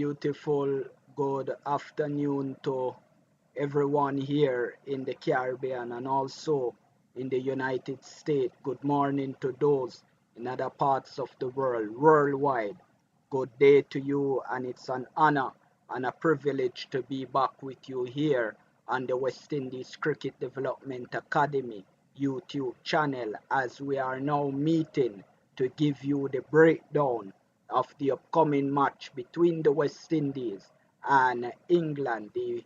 beautiful good afternoon to everyone here in the Caribbean and also in the United States. Good morning to those in other parts of the world, worldwide. Good day to you, and it's an honor and a privilege to be back with you here on the West Indies Cricket Development Academy YouTube channel as we are now meeting to give you the breakdown of the upcoming match between the West Indies and England, the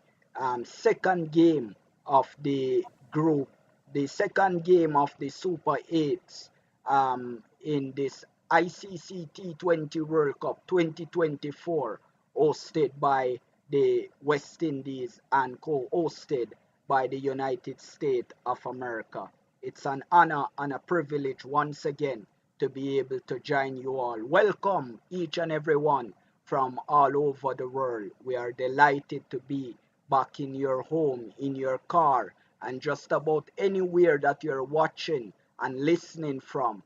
second game of the group, the second game of the Super 8s in this ICC T20 World Cup 2024, hosted by the West Indies and co-hosted by the United States of America. It's an honor and a privilege once again to be able to join you all. Welcome each and every one from all over the world. We are delighted to be back in your home, in your car, and just about anywhere that you're watching and listening from.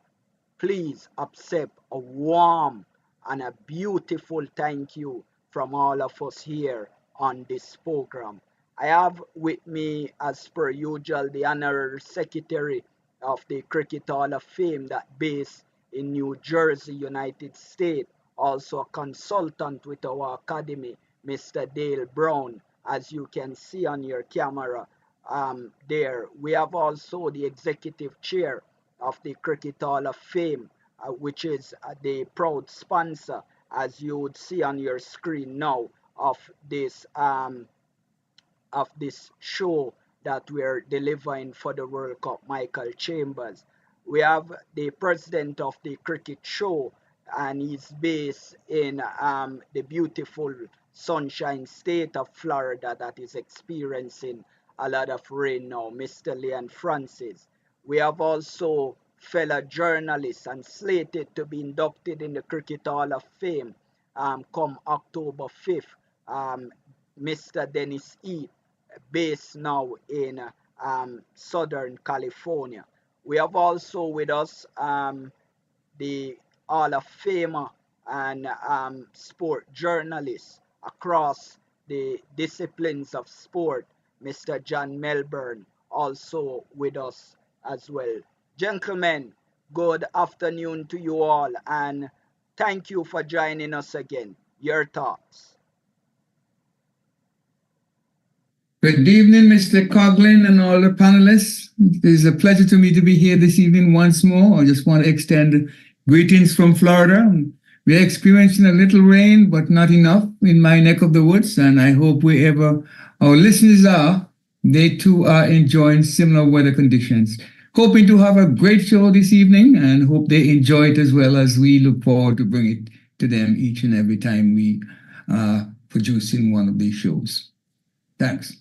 Please accept a warm and a beautiful thank you from all of us here on this program. I have with me, as per usual, the Honorary Secretary of the Cricket Hall of Fame that based in New Jersey, United States, also a consultant with our academy, Mr. Dale Brown, as you can see on your camera there. We have also the Executive Chair of the Cricket Hall of Fame, which is the proud sponsor, as you would see on your screen now, of this show that we're delivering for the World Cup, Michael Chambers. We have the president of the cricket show, and he's based in the beautiful sunshine state of Florida that is experiencing a lot of rain now, Mr. Leon Francis. We have also fellow journalists and slated to be inducted in the Cricket Hall of Fame come October 5th, Mr. Dennis Heath, based now in Southern California. We have also with us the Hall of Famer and sport journalist across the disciplines of sport, Mr. John Melbourne, also with us as well. Gentlemen, good afternoon to you all, and thank you for joining us again. Your thoughts? Good evening, Mr. Coughlin and all the panelists. It is a pleasure to me to be here this evening once more. I just want to extend greetings from Florida. We're experiencing a little rain, but not enough in my neck of the woods, and I hope wherever our listeners are, they too are enjoying similar weather conditions. Hoping to have a great show this evening and hope they enjoy it as well as we look forward to bring it to them each and every time we are producing one of these shows. Thanks.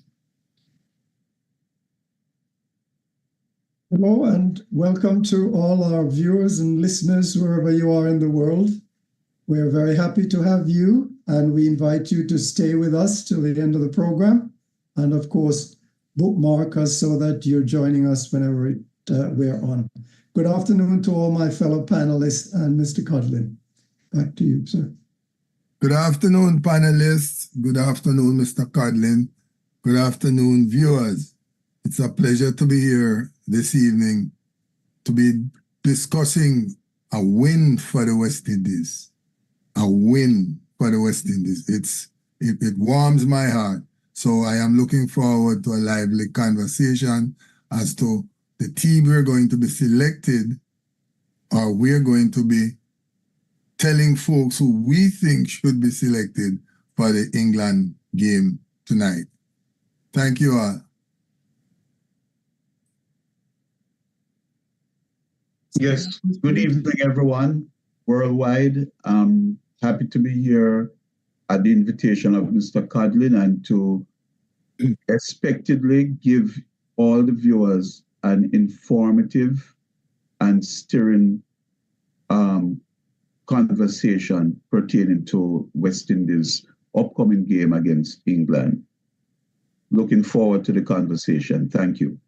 Hello and welcome to all our viewers and listeners wherever you are in the world. We're very happy to have you, and we invite you to stay with us till the end of the program. And of course, bookmark us so that you're joining us whenever we're on. Good afternoon to all my fellow panelists and Mr. Codlin. Back to you, sir. Good afternoon, panelists. Good afternoon, Mr. Codlin. Good afternoon, viewers. It's a pleasure to be here this evening to be discussing a win for the West Indies. A win for the West Indies. It warms my heart. So I am looking forward to a lively conversation as to the team we're going to be selected, or we're going to be telling folks who we think should be selected for the England game tonight. Thank you all. Yes, good evening, everyone, worldwide. Happy to be here at the invitation of Mr. Codlin and to expectedly give all the viewers an informative and stirring conversation pertaining to West Indies' upcoming game against England. Looking forward to the conversation. Thank you.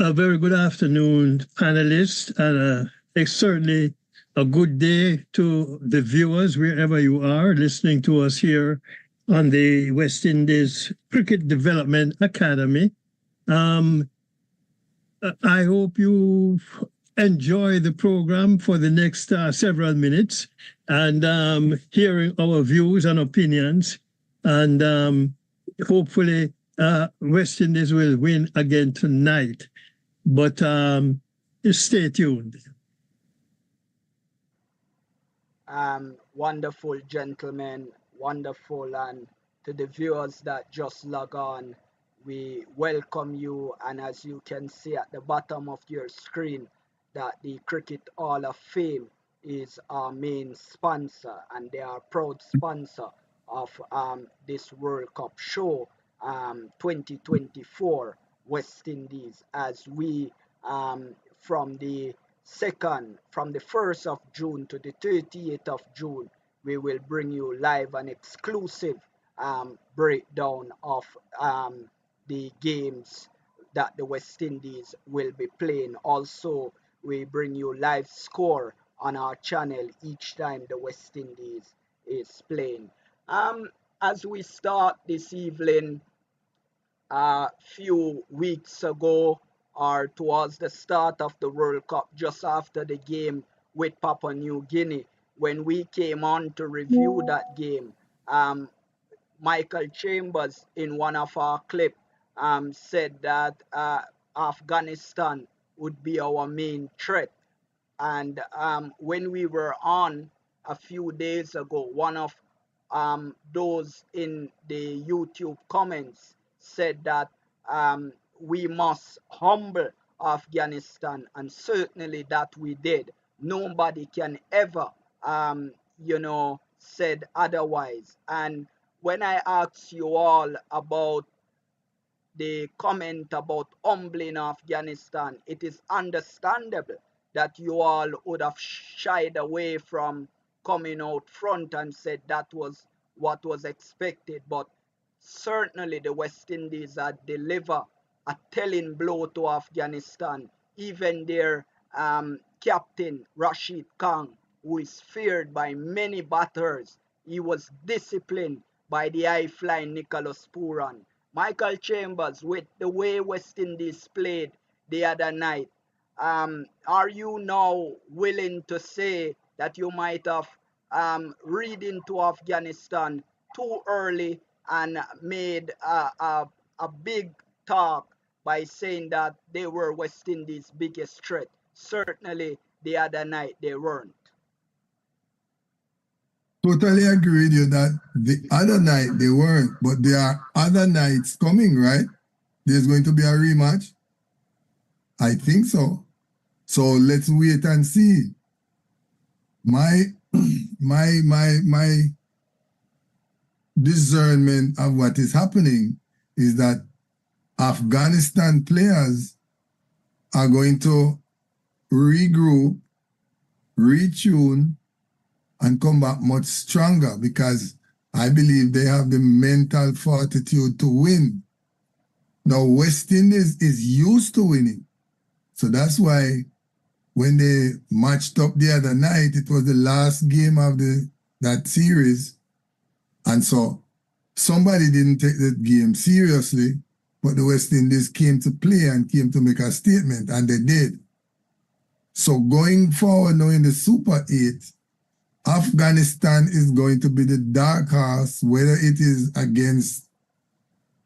A very good afternoon, panelists, and certainly A good day to the viewers wherever you are listening to us here on the West Indies Cricket Development Academy. I hope you enjoy the program for the next several minutes and hearing our views and opinions. And hopefully, West Indies will win again tonight. But stay tuned. Wonderful, gentlemen, wonderful, and to the viewers that just log on, we welcome you. And as you can see at the bottom of your screen, that the Cricket Hall of Fame is our main sponsor, and they are proud sponsor of this World Cup show 2024 West Indies, as we from the 1st of June to the 30th of June, we will bring you live an exclusive breakdown of the games that the West Indies will be playing. Also, we bring you live score on our channel each time the West Indies is playing. As we start this evening, a few weeks ago, or towards the start of the World Cup, just after the game with Papua New Guinea, when we came on to review that game, Michael Chambers, in one of our clips, said that Afghanistan would be our main threat. And when we were on a few days ago, one of those in the YouTube comments said that we must humble Afghanistan, and certainly that we did. Nobody can ever, said otherwise. And when I asked you all about the comment about humbling Afghanistan, it is understandable that you all would have shied away from coming out front and said that was what was expected. But certainly the West Indies had delivered a telling blow to Afghanistan. Even their captain, Rashid Khan, who is feared by many batters, he was disciplined by the high-flying Nicholas Puran. Michael Chambers, with the way West Indies played the other night, are you now willing to say that you might have read into Afghanistan too early and made a big talk by saying that they were West Indies' biggest threat? Certainly the other night they weren't. Totally agree with you that the other night they weren't, but there are other nights coming, right? There's going to be a rematch. I think so. So let's wait and see. My discernment of what is happening is that Afghanistan players are going to regroup, retune, and come back much stronger, because I believe they have the mental fortitude to win. Now, West Indies is used to winning. So that's why when they matched up the other night, it was the last game of that series. And so somebody didn't take that game seriously, but the West Indies came to play and came to make a statement, and they did. So going forward now in the Super 8, Afghanistan is going to be the dark horse, whether it is against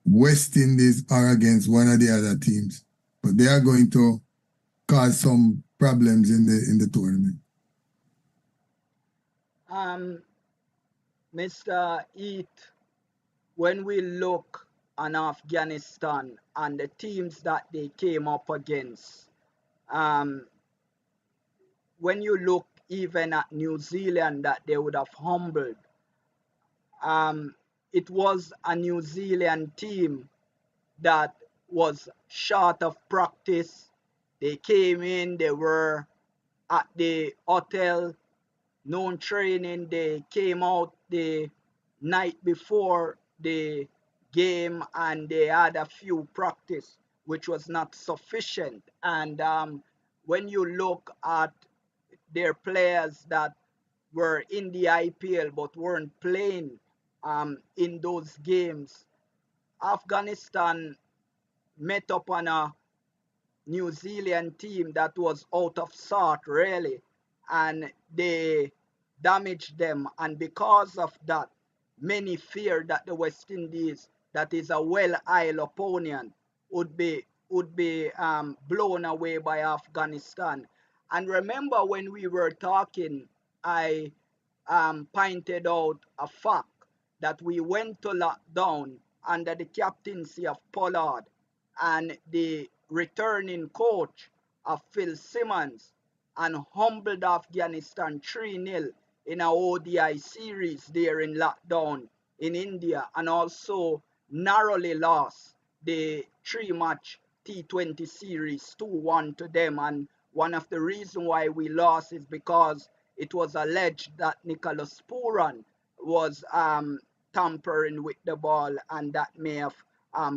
West Indies or against one of the other teams. But they are going to cause some problems in the tournament. Mr. Eat, when we look on Afghanistan and the teams that they came up against, when you look even at New Zealand that they would have humbled, it was a New Zealand team that was short of practice. They came in, they were at the hotel, no training. They came out the night before the game and they had a few practice, which was not sufficient. And when you look at their players that were in the IPL but weren't playing in those games. Afghanistan met up on a New Zealand team that was out of sort, really, and they damaged them. And because of that, many feared that the West Indies, that is a well-oiled opponent, would be blown away by Afghanistan. And remember, when we were talking, I pointed out a fact that we went to lockdown under the captaincy of Pollard and the returning coach of Phil Simmons and humbled Afghanistan 3-0 in a ODI series there in lockdown in India, and also narrowly lost the 3-match T20 series 2-1 to them. And one of the reasons why we lost is because it was alleged that Nicholas Puran was tampering with the ball, and that may have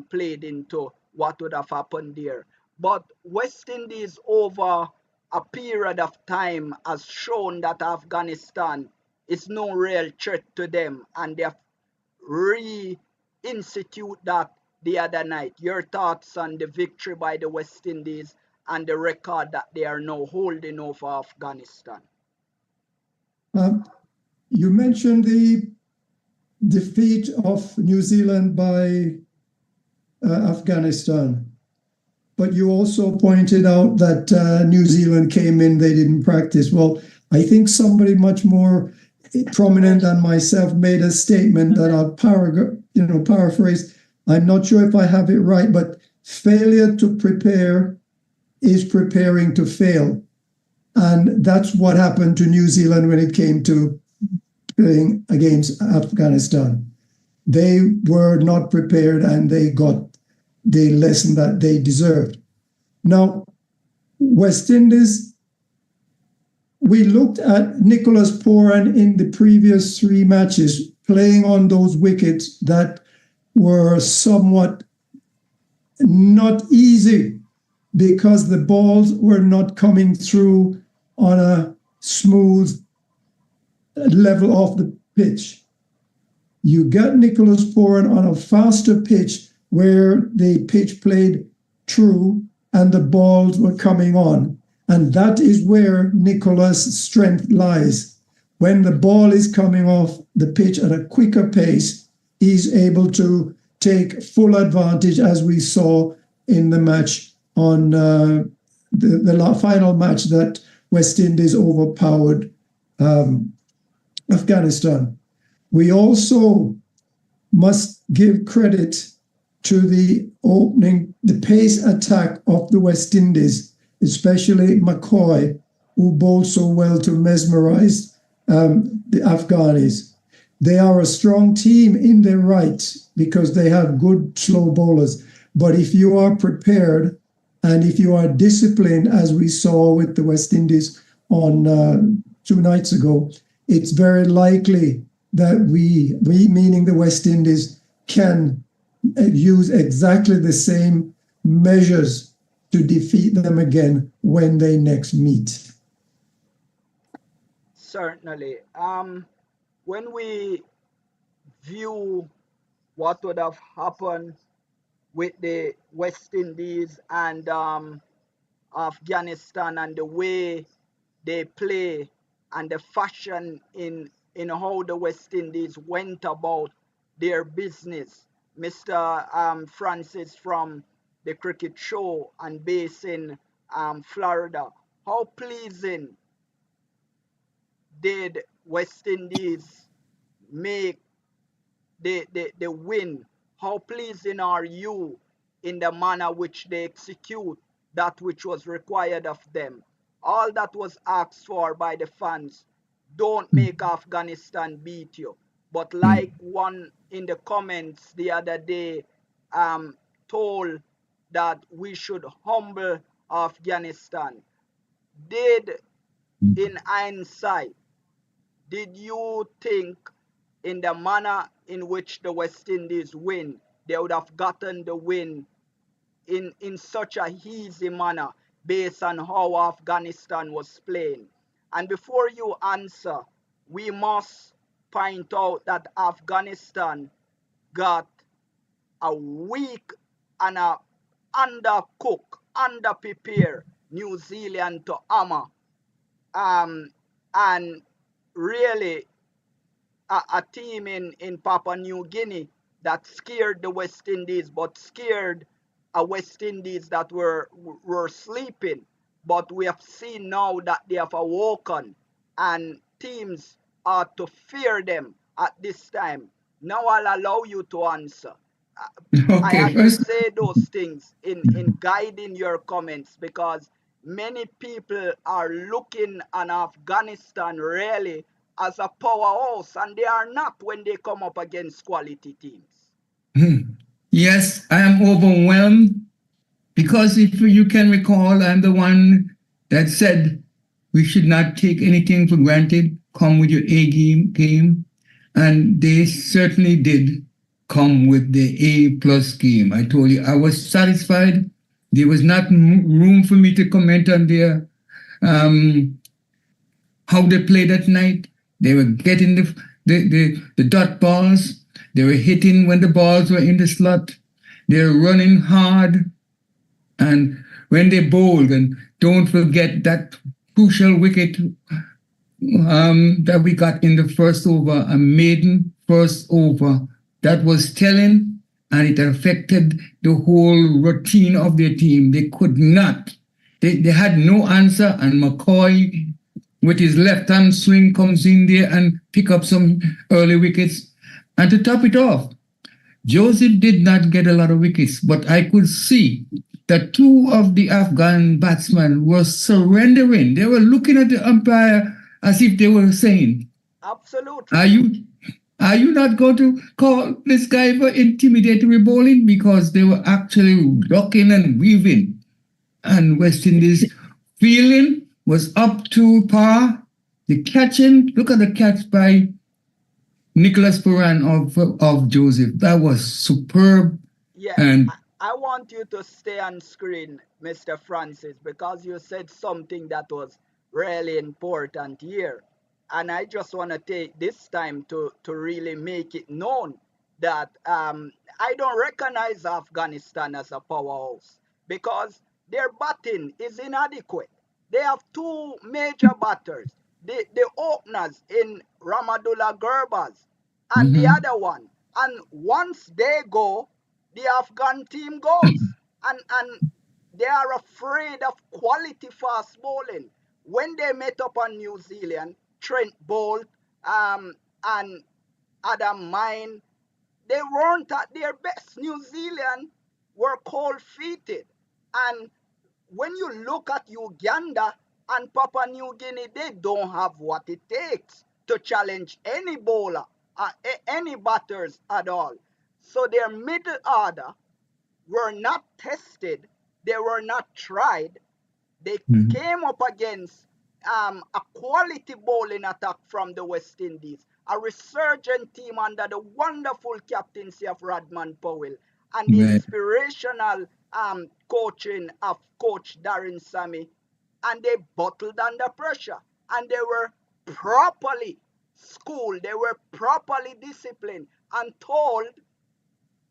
played into what would have happened there. But West Indies, over a period of time, has shown that Afghanistan is no real threat to them, and they have reinstituted that the other night. Your thoughts on the victory by the West Indies and the record that they are now holding over Afghanistan? You mentioned the defeat of New Zealand by Afghanistan, but you also pointed out that New Zealand came in, they didn't practice. Well, I think somebody much more prominent than myself made a statement that I'll paraphrase. I'm not sure if I have it right, but failure to prepare is preparing to fail. And that's what happened to New Zealand when it came to playing against Afghanistan. They were not prepared and they got the lesson that they deserved. Now, West Indies, we looked at Nicholas Puran in the previous 3 matches playing on those wickets that were somewhat not easy because the balls were not coming through on a smooth level off the pitch. You got Nicholas Puran on a faster pitch where the pitch played true and the balls were coming on. And that is where Nicholas' strength lies. When the ball is coming off the pitch at a quicker pace, he's able to take full advantage, as we saw in the match on the final match that West Indies overpowered Afghanistan. We also must give credit to the pace attack of the West Indies, especially McCoy, who bowled so well to mesmerize the Afghanis. They are a strong team in their right because they have good slow bowlers. But if you are prepared and if you are disciplined, as we saw with the West Indies on 2 nights ago, it's very likely that we meaning the West Indies, can use exactly the same measures to defeat them again when they next meet. Certainly. When we view what would have happened with the West Indies and Afghanistan and the way they play and the fashion in how the West Indies went about their business, Mr. Francis from the Cricket Show and based in Florida, how pleasing did West Indies make the win? How pleasing are you in the manner which they execute that which was required of them? All that was asked for by the fans. Don't make Afghanistan beat you. But like one in the comments the other day told that we should humble Afghanistan. In hindsight, did you think in the manner in which the West Indies win, they would have gotten the win in such a easy manner based on how Afghanistan was playing? And before you answer, we must point out that Afghanistan got a weak and a undercooked, underprepared New Zealand to hammer. And really a team in Papua New Guinea that scared the West Indies, but scared a West Indies that were sleeping. But we have seen now that they have awoken, and teams are to fear them at this time. Now I'll allow you to answer. I Okay, had to first, say those things in guiding your comments, because many people are looking on Afghanistan really as a powerhouse, and they are not when they come up against quality teams. yes, I am overwhelmed because if you can recall, I'm the one that said we should not take anything for granted. Come with your game, and they certainly did come with the A+ game. I told you I was satisfied. There was not room for me to comment on their how they played that night. They were getting the dot balls. They were hitting when the balls were in the slot. They were running hard. And when they bowled, and don't forget that crucial wicket that we got in the first over, a maiden first over, that was telling, and it affected the whole routine of their team. They could not. They had no answer, and McCoy, with his left-hand swing, comes in there and pick up some early wickets. And to top it off, Joseph did not get a lot of wickets, but I could see that two of the Afghan batsmen were surrendering. They were looking at the umpire as if they were saying, Absolutely. Are you not going to call this guy for intimidatory bowling? Because they were actually ducking and weaving. And West Indies fielding was up to par. The catching, look at the catch by Nicholas Puran of Joseph. That was superb. Yeah, And I want you to stay on screen, Mr. Francis, because you said something that was really important here. And I just want to take this time to really make it known that I don't recognize Afghanistan as a powerhouse, because their batting is inadequate. They have two major batters, the openers in Ramadullah Gurbaz and the other one. And once they go, the Afghan team goes. And they are afraid of quality fast bowling. When they met up on New Zealand, Trent Bolt and Adam Mine, they weren't at their best. New Zealand were cold feeted. And when you look at Uganda and Papua New Guinea, they don't have what it takes to challenge any bowler, any batters at all. So their middle order were not tested, they were not tried. They came up against a quality bowling attack from the West Indies, a resurgent team under the wonderful captaincy of Radman Powell and the inspirational coaching of Coach Darren Sammy. And they battled under pressure, and they were properly schooled, they were properly disciplined and told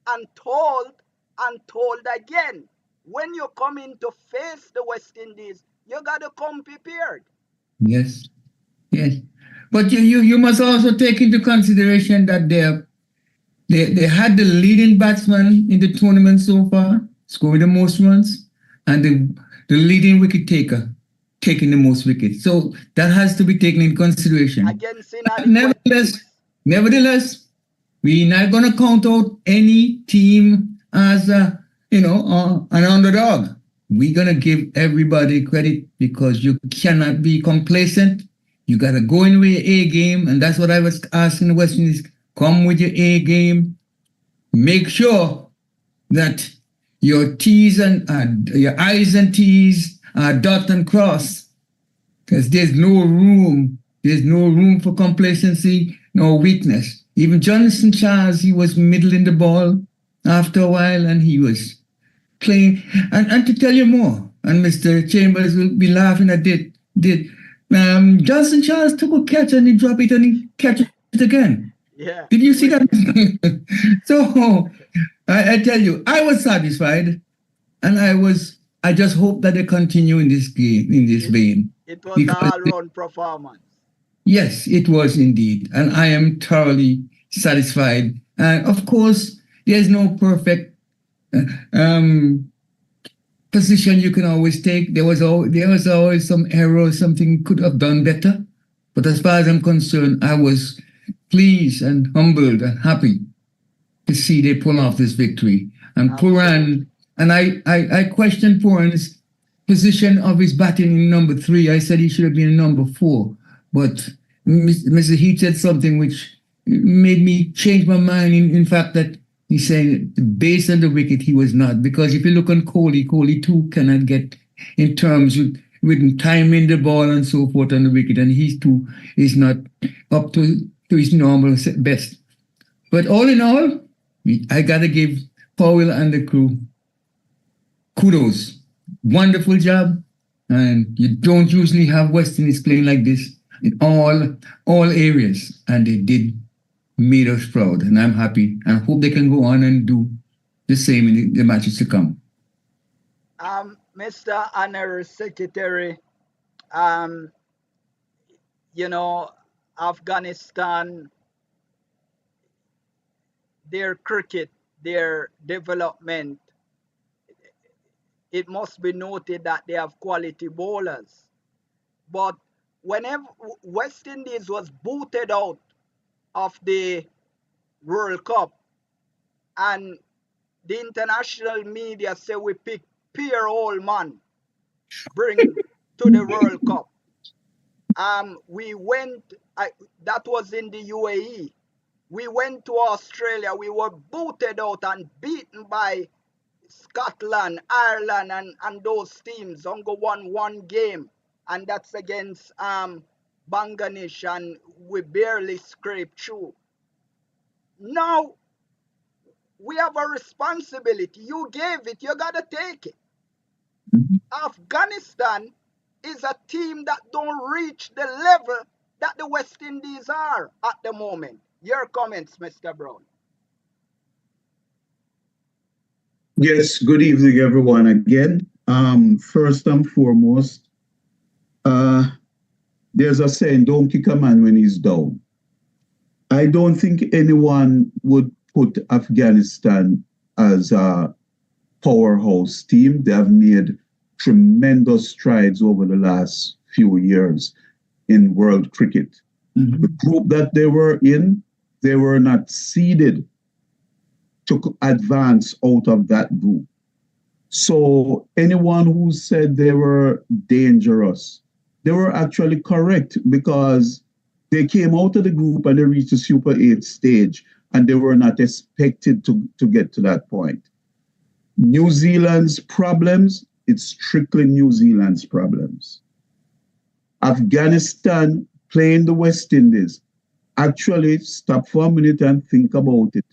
and told and told again. When you come in to face the West Indies, you got to come prepared. yes, yes. But you must also take into consideration that they had the leading batsman in the tournament so far, scoring the most runs, and the leading wicket taker taking the most wickets. So that has to be taken into consideration. Against inadequate Nevertheless, we're not going to count out any team as an underdog. We're going to give everybody credit, because you cannot be complacent. You got to go in with your A game, and that's what I was asking the West Indies. Come with your A game. Make sure that your T's and your I's and T's are dot and cross, because there's no room for complacency, no weakness. Even Jonathan Charles, he was middling the ball after a while, and he was playing. And to tell you more, and Mr. Chambers will be laughing at it, Johnson Charles took a catch and he dropped it and he catch it again. Yeah. Did you see that? So I tell you, I was satisfied, and I just hope that they continue in this game, in this vein. It was an Because all-round performance. yes, it was indeed, and I am thoroughly satisfied. And of course, there's no perfect position you can always take. There was always some error, something could have done better. But as far as I'm concerned, I was pleased and humbled and happy to see they pull off this victory. And Puran, and I questioned Puran's position of his batting in number 3. I said he should have been in number 4. But Mr. Heath said something which made me change my mind. In fact, that he's saying based on the wicket, he was not. Because if you look on Kohli too cannot get in terms with timing the ball and so forth on the wicket. And he too is not up to his normal best. But all in all, I got to give Powell and the crew kudos. Wonderful job. And you don't usually have West Indies playing like this in all areas. And they did made us proud. And I'm happy. And hope they can go on and do the same in the matches to come. Mr. Honorary Secretary, Afghanistan, their cricket, their development, it must be noted that they have quality bowlers. But whenever West Indies was booted out of the World Cup and the international media say we pick Pierre Allman, bring to the World Cup. We went, that was in the UAE. We went to Australia. We were booted out and beaten by Scotland, Ireland, and those teams. Only won one game, and that's against Bangladesh, and we barely scraped through. Now, we have a responsibility. You gave it, you got to take it. Afghanistan is a team that don't reach the level that the West Indies are at the moment. Your comments, Mr. Brown. Yes, good evening, everyone, again. First and foremost, there's a saying, don't kick a man when he's down. I don't think anyone would put Afghanistan as a powerhouse team. They have made tremendous strides over the last few years in world cricket. Mm-hmm. The group that they were in, they were not seeded to advance out of that group. So anyone who said they were dangerous, they were actually correct, because they came out of the group and they reached the Super 8 stage, and they were not expected to get to that point. New Zealand's problems, it's strictly New Zealand's problems. Afghanistan playing the West Indies, actually stop for a minute and think about it.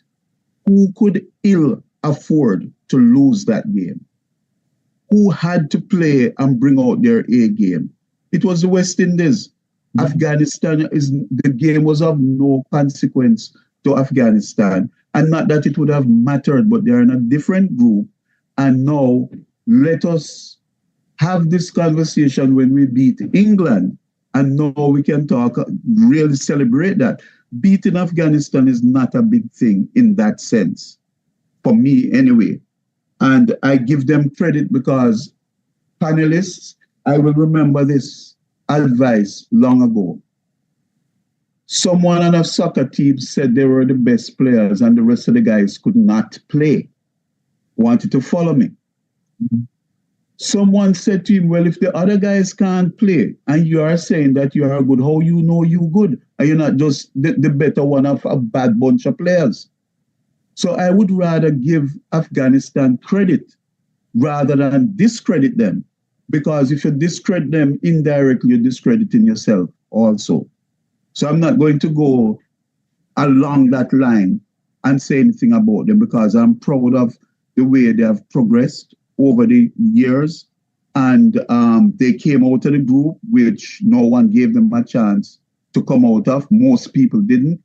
Who could ill afford to lose that game? Who had to play and bring out their A game? It was the West Indies. Mm-hmm. Afghanistan, the game was of no consequence to Afghanistan. And not that it would have mattered, but they're in a different group. And now let us have this conversation when we beat England. And now we can talk, really celebrate that. Beating Afghanistan is not a big thing in that sense, for me anyway. And I give them credit because panelists, I will remember this advice long ago. Someone on a soccer team said they were the best players and the rest of the guys could not play. Wanted to follow me. Mm-hmm. Someone said to him, well, if the other guys can't play and you are saying that you are good, how you know you good? And you're not just the better one of a bad bunch of players. So I would rather give Afghanistan credit rather than discredit them. Because if you discredit them indirectly, you're discrediting yourself also. So I'm not going to go along that line and say anything about them, because I'm proud of the way they have progressed over the years. and they came out of the group, which no one gave them a chance to come out of. Most people didn't.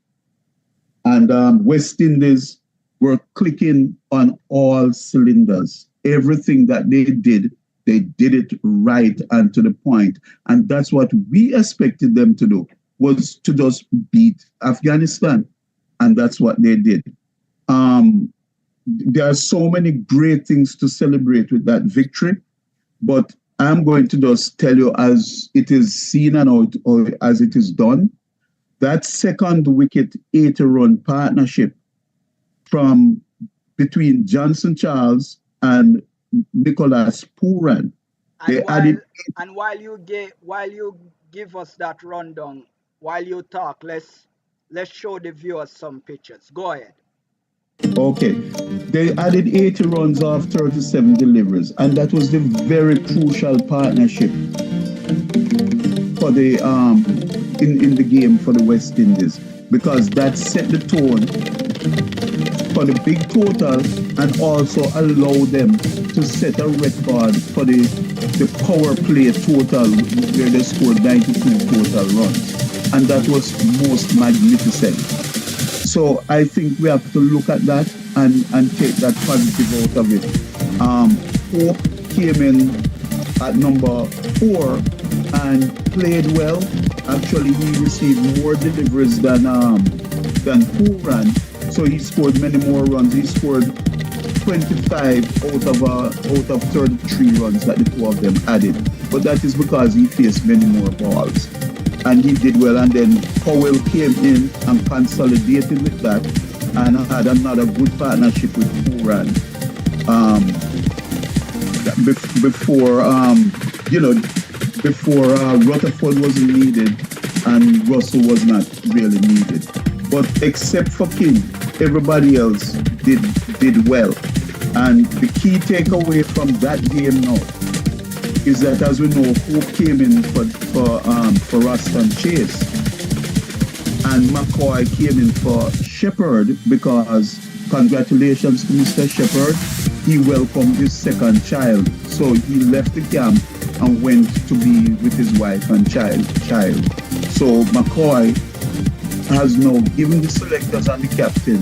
And West Indies were clicking on all cylinders. Everything that they did it right and to the point. And that's what we expected them to do, was to just beat Afghanistan. And that's what they did. There are so many great things to celebrate with that victory, but I'm going to just tell you as it is seen and or as it is done. That second wicket 80-run partnership from between Johnson Charles and Nicholas Pooran. And while you give us that rundown, while you talk, let's show the viewers some pictures. Go ahead. Okay. They added 80 runs off 37 deliveries, and that was the very crucial partnership for the in the game for the West Indies, because that set the tone for the big total and also allowed them to set a record for the power play total, where they scored 92 total runs, and that was most magnificent. So I think we have to look at that and take that positive out of it. Hope came in at number 4 and played well. Actually, he received more deliveries than Pooran, so he scored many more runs. He scored 25 out of 33 runs that the two of them added. But that is because he faced many more balls, and he did well. And then Powell came in and consolidated with that, and had another good partnership with Pooran. Before Rutherford wasn't needed and Russell was not really needed. But except for King, everybody else did well. And the key takeaway from that game now is that, as we know, Hope came in for Ruston Chase, and McCoy came in for Shepherd, because congratulations to Mr. Shepherd, he welcomed his second child. So he left the camp and went to be with his wife and child. So McCoy has now given the selectors and the captain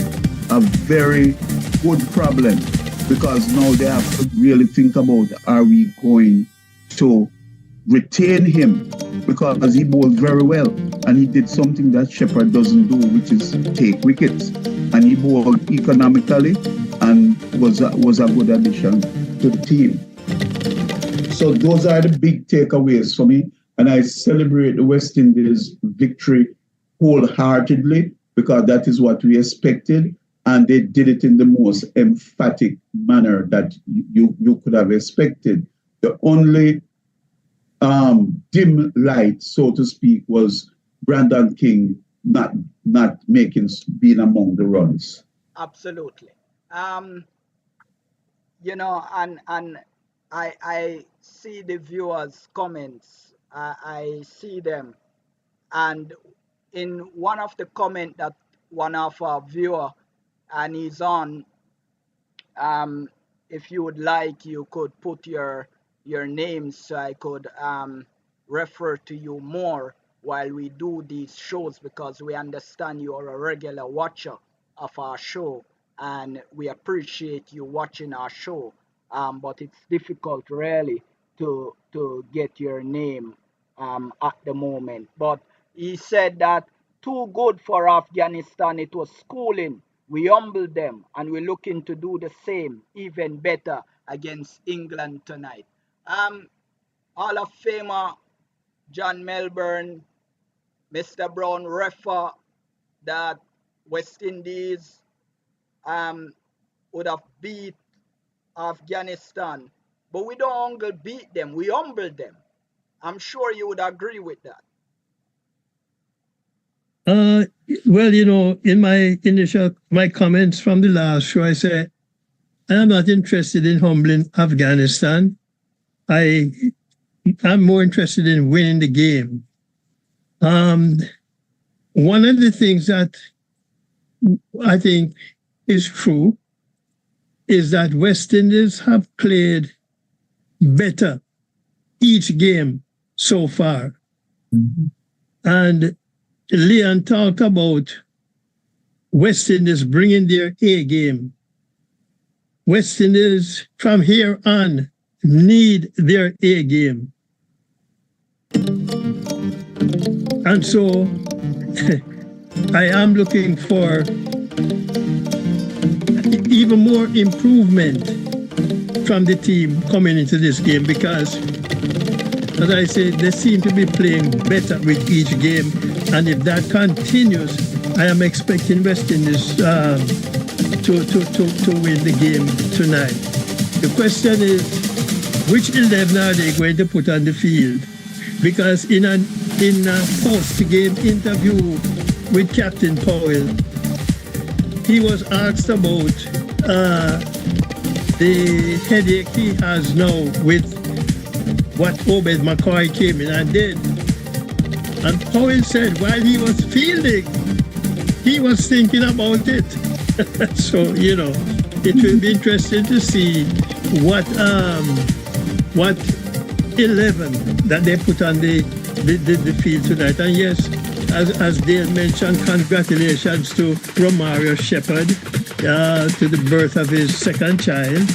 a very good problem, because now they have to really think about, are we going to retain him, because he bowled very well and he did something that Shepherd doesn't do, which is take wickets, and he bowled economically and was a good addition to the team. So those are the big takeaways for me, and I celebrate the West Indies victory wholeheartedly, because that is what we expected, and they did it in the most emphatic manner that you could have expected. The only dim light, so to speak, was Brandon King not being among the runs. Absolutely. And I see the viewers' comments. I see them, and in one of the comment that one of our viewer, and he's on, if you would like, you could put your names so I could refer to you more while we do these shows, because we understand you are a regular watcher of our show and we appreciate you watching our show. But it's difficult really to get your name at the moment. But he said that too good for Afghanistan, it was schooling. We humbled them and we're looking to do the same, even better against England tonight. Hall of Famer John Melbourne, Mr. Brown refer that West Indies would have beat Afghanistan, but we don't beat them, we humbled them. I'm sure you would agree with that. Well, in my comments from the last show, I said I am not interested in humbling Afghanistan. I'm more interested in winning the game. One of the things that I think is true is that West Indies have played better each game so far. Mhm. And Leon talked about West Indies bringing their A game. West Indies from here on need their A game. And so I am looking for even more improvement from the team coming into this game because, as I said, they seem to be playing better with each game. And if that continues, I am expecting West Indies to win the game tonight. The question is, which 11 are they going to put on the field? Because in a post-game interview with Captain Powell, he was asked about the headache he has now with what Obed McCoy came in and did. And Powell said while he was fielding, he was thinking about it. So, it will be interesting to see what 11 that they put on the field tonight. And yes, as Dale mentioned, congratulations to Romario Shepherd to the birth of his second child.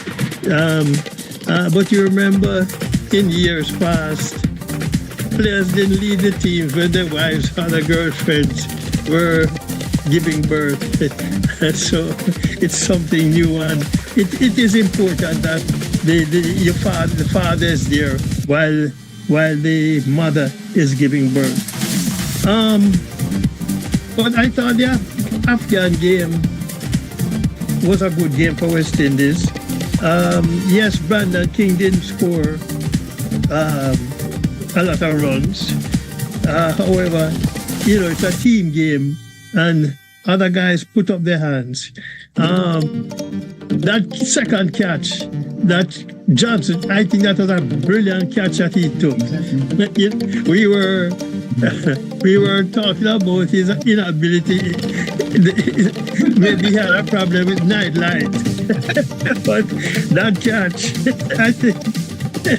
But you remember in years past, players didn't lead the teams when their wives or their girlfriends were giving birth. So it's something new, and it is important that the father is there while the mother is giving birth. But I thought the Afghan game was a good game for West Indies. Yes, Brandon King didn't score a lot of runs. However, it's a team game and other guys put up their hands. That second catch, that Johnson, I think that was a brilliant catch that he took. We were talking about his inability. Maybe he had a problem with night light. But that catch, I think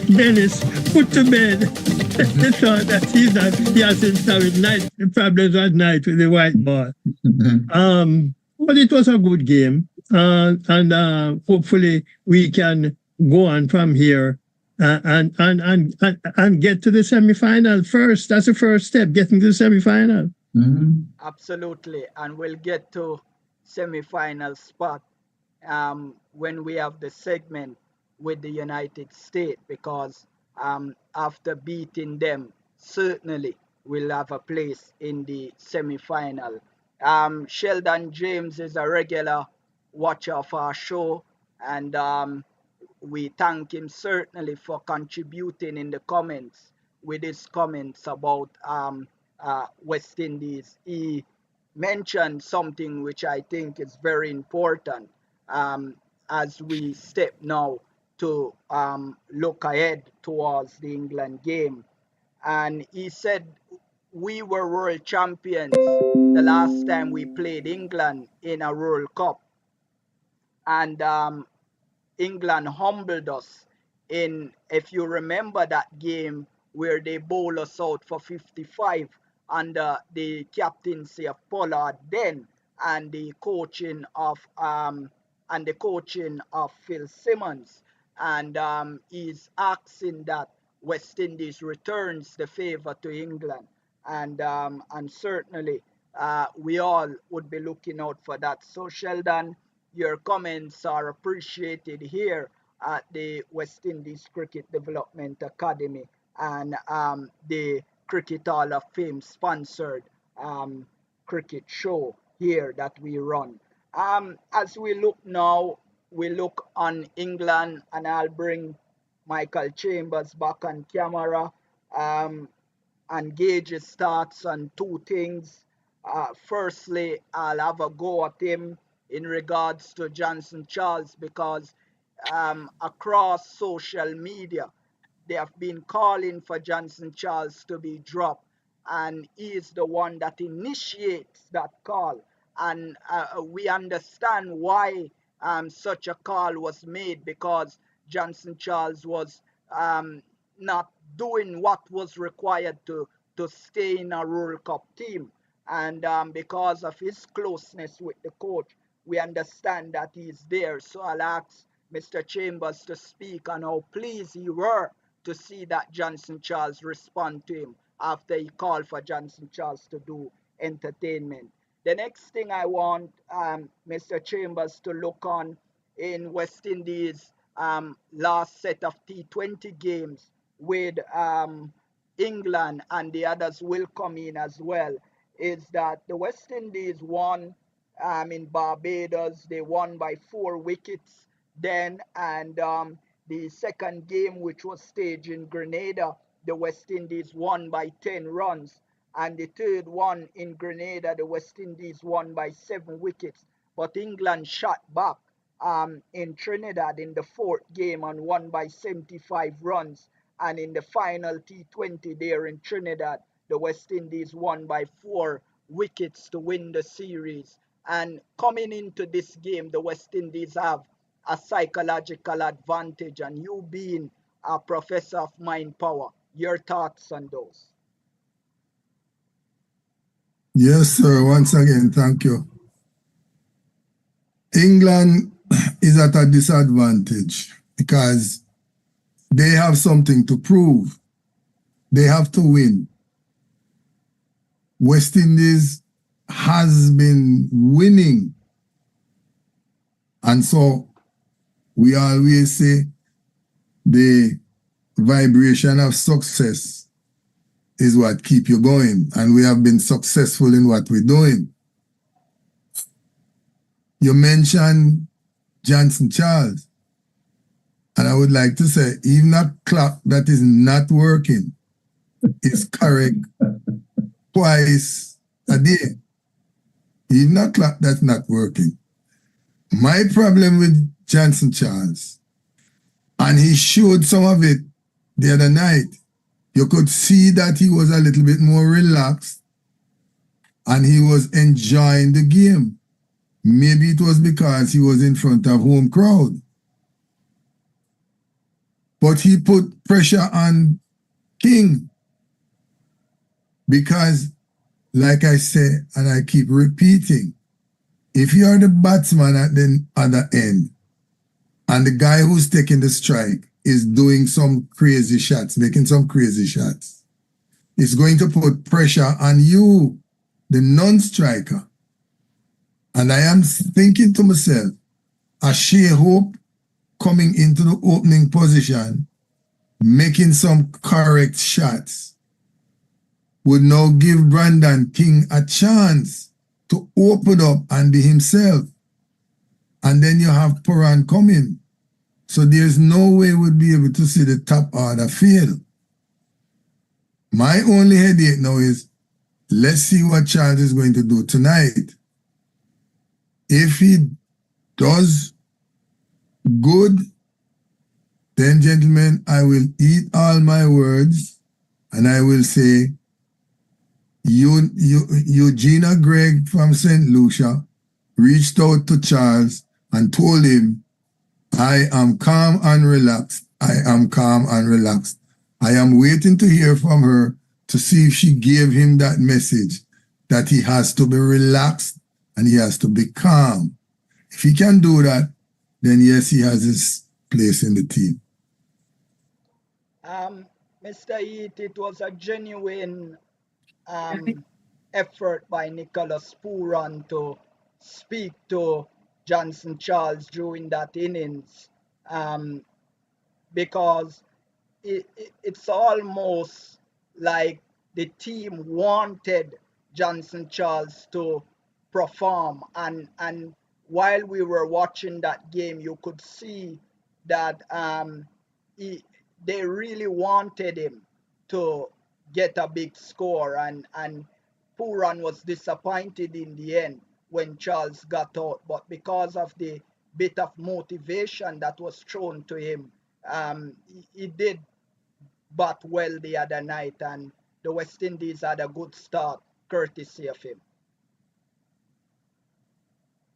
Dennis put to bed the thought that he hasn't having problems at night with the white ball. But it was a good game. And hopefully we can go on from here and get to the semi-final first. That's the first step, getting to the semi-final. Mhm. Absolutely, and we'll get to semi-final spot when we have the segment with the United States, because after beating them, certainly we'll have a place in the semi-final. Sheldon James is a regular watcher of our show, and we thank him certainly for contributing in the comments with his comments about West Indies. He mentioned something which I think is very important as we step now to look ahead towards the England game. And he said we were world champions the last time we played England in a World Cup, and England humbled us in, if you remember that game where they bowled us out for 55 under the captaincy of Pollard then, and the coaching of Phil Simmons. And he's asking that West Indies returns the favor to England, and certainly we all would be looking out for that. So Sheldon, your comments are appreciated here at the West Indies Cricket Development Academy and the Cricket Hall of Fame sponsored cricket show here that we run. As we look now, we look on England, and I'll bring Michael Chambers back on camera and gauge his thoughts on two things. Firstly, I'll have a go at him in regards to Johnson Charles, because across social media, they have been calling for Johnson Charles to be dropped, and he is the one that initiates that call. And we understand why such a call was made, because Johnson Charles was not doing what was required to stay in a World Cup team. And because of his closeness with the coach, we understand that he's there. So I'll ask Mr. Chambers to speak on how pleased he were to see that Johnson Charles respond to him after he called for Johnson Charles to do entertainment. The next thing I want Mr. Chambers to look on in West Indies last set of T20 games with England, and the others will come in as well, is that the West Indies won in Barbados. They won by 4 wickets then, and the second game, which was staged in Grenada, the West Indies won by 10 runs. And the third one in Grenada, the West Indies won by 7 wickets. But England shot back in Trinidad in the fourth game and won by 75 runs. And in the final T20 there in Trinidad, the West Indies won by 4 wickets to win the series. And coming into this game, the West Indies have a psychological advantage. And you being a professor of mind power, your thoughts on those? Yes, sir. Once again, thank you. England is at a disadvantage because they have something to prove. They have to win. West Indies has been winning. And so we always say the vibration of success is what keep you going. And we have been successful in what we're doing. You mentioned Johnson Charles. And I would like to say, even a clock that is not working is correct twice a day. Even a clock that's not working. My problem with Johnson Charles, and he showed some of it the other night, you could see that he was a little bit more relaxed and he was enjoying the game. Maybe it was because he was in front of home crowd. But he put pressure on King because, like I say, and I keep repeating, if you are the batsman at the other end and the guy who's taking the strike is doing some crazy shots, making some crazy shots, it's going to put pressure on you, the non-striker. And I am thinking to myself, Ashe Hope coming into the opening position, making some correct shots, would now give Brandon King a chance to open up and be himself. And then you have Puran coming. So there's no way we'd be able to see the top order fail. My only headache now is, let's see what Charles is going to do tonight. If he does good, then, gentlemen, I will eat all my words and I will say, Eugenia Gregg from St. Lucia reached out to Charles and told him, I am calm and relaxed. I am calm and relaxed. I am waiting to hear from her to see if she gave him that message that he has to be relaxed and he has to be calm. If he can do that, then yes, he has his place in the team. Mr. Heath, it was a genuine effort by Nicholas Pooran to speak to Johnson Charles during that innings because it's almost like the team wanted Johnson Charles to perform, and while we were watching that game, you could see that they really wanted him to get a big score, and Pooran was disappointed in the end when Charles got out, but because of the bit of motivation that was thrown to him, he did bat well the other night, and the West Indies had a good start courtesy of him.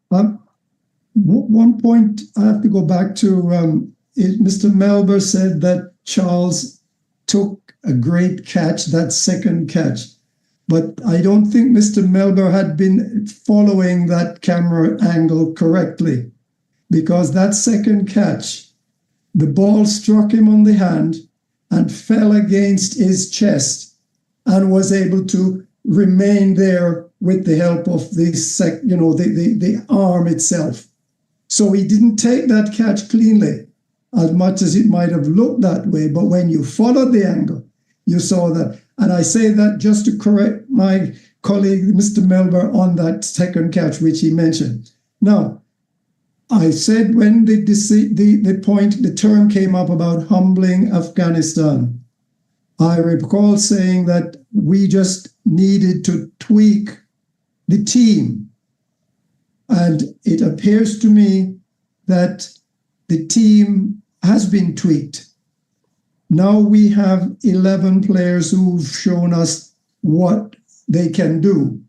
One point I have to go back to, Mr. Melber said that Charles took a great catch, that second catch. But I don't think Mr. Melber had been following that camera angle correctly, because that second catch, the ball struck him on the hand and fell against his chest and was able to remain there with the help of the arm itself. So he didn't take that catch cleanly, as much as it might have looked that way. But when you followed the angle, you saw that. And I say that just to correct my colleague, Mr. Melber, on that second catch, which he mentioned. Now, I said when the term came up about humbling Afghanistan, I recall saying that we just needed to tweak the team. And it appears to me that the team has been tweaked. Now we have 11 players who've shown us what they can do.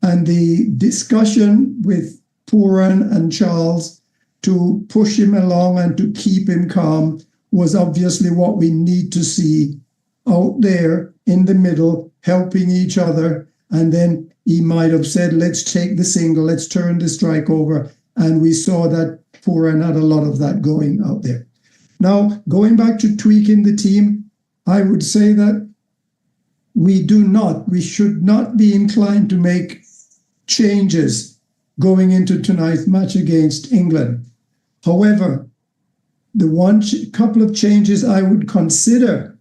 And the discussion with Puran and Charles to push him along and to keep him calm was obviously what we need to see out there in the middle, helping each other. And then he might have said, let's take the single, let's turn the strike over. And we saw that Puran had a lot of that going out there. Now, going back to tweaking the team, I would say that we should not be inclined to make changes going into tonight's match against England. However, the couple of changes I would consider,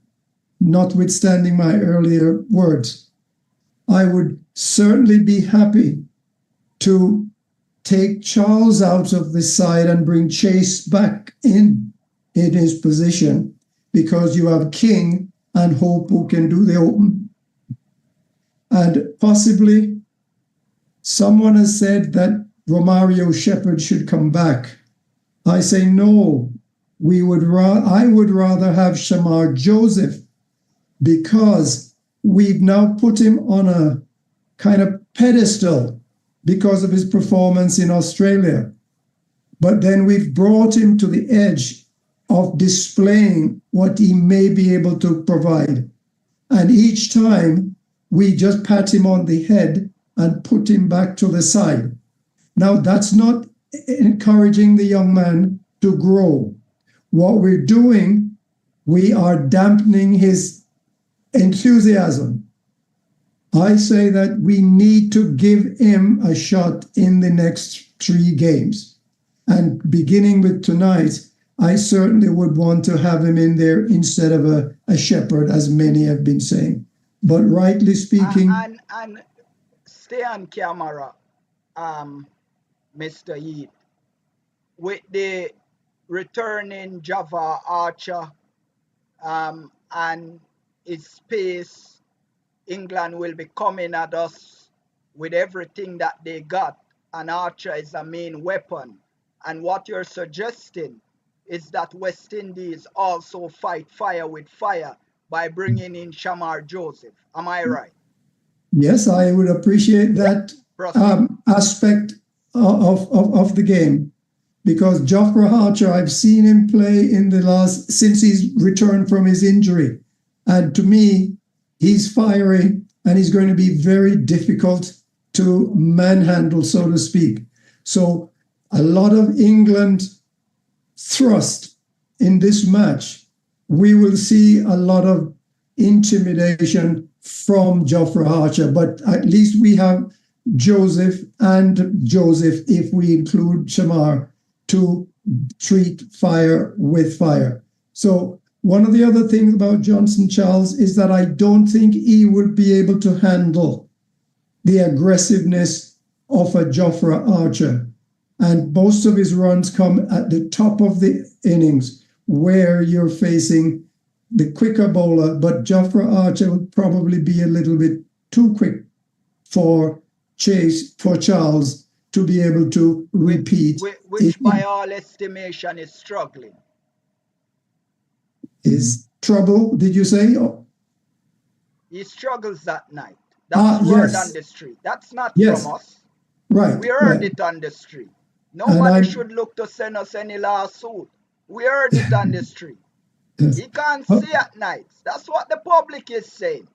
notwithstanding my earlier words, I would certainly be happy to take Charles out of the side and bring Chase back in his position, because you have King and Hope who can do the open. And possibly someone has said that Romario Shepherd should come back. I say no. I would rather have Shamar Joseph, because we've now put him on a kind of pedestal because of his performance in Australia. But then we've brought him to the edge of displaying what he may be able to provide. And each time we just pat him on the head and put him back to the side. Now, that's not encouraging the young man to grow. What we're doing, we are dampening his enthusiasm. I say that we need to give him a shot in the next 3 games. And beginning with tonight, I certainly would want to have him in there instead of a Shepherd, as many have been saying. But rightly speaking... And stay on camera, Mr. Yeet. With the returning Java Archer and his pace, England will be coming at us with everything that they got. And Archer is a main weapon. And what you're suggesting is that West Indies also fight fire with fire by bringing in Shamar Joseph. Am I right? Yes, I would appreciate that aspect of the game, because Jofra Archer, I've seen him play since he's returned from his injury. And to me, he's fiery and he's going to be very difficult to manhandle, so to speak. So a lot of England thrust in this match, we will see a lot of intimidation from Jofra Archer, but at least we have Joseph if we include Shamar, to treat fire with fire. So one of the other things about Johnson Charles is that I don't think he would be able to handle the aggressiveness of a Jofra Archer. And most of his runs come at the top of the innings, where you're facing the quicker bowler, but Jofra Archer would probably be a little bit too quick for Charles to be able to repeat. Which by all estimation is struggling. Is trouble, did you say? Oh. He struggles that night. That's word on the street. That's not from us. Right. We heard it on the street. Nobody should look to send us any lawsuit. We heard it on the street. Yes. He can't see at nights. That's what the public is saying.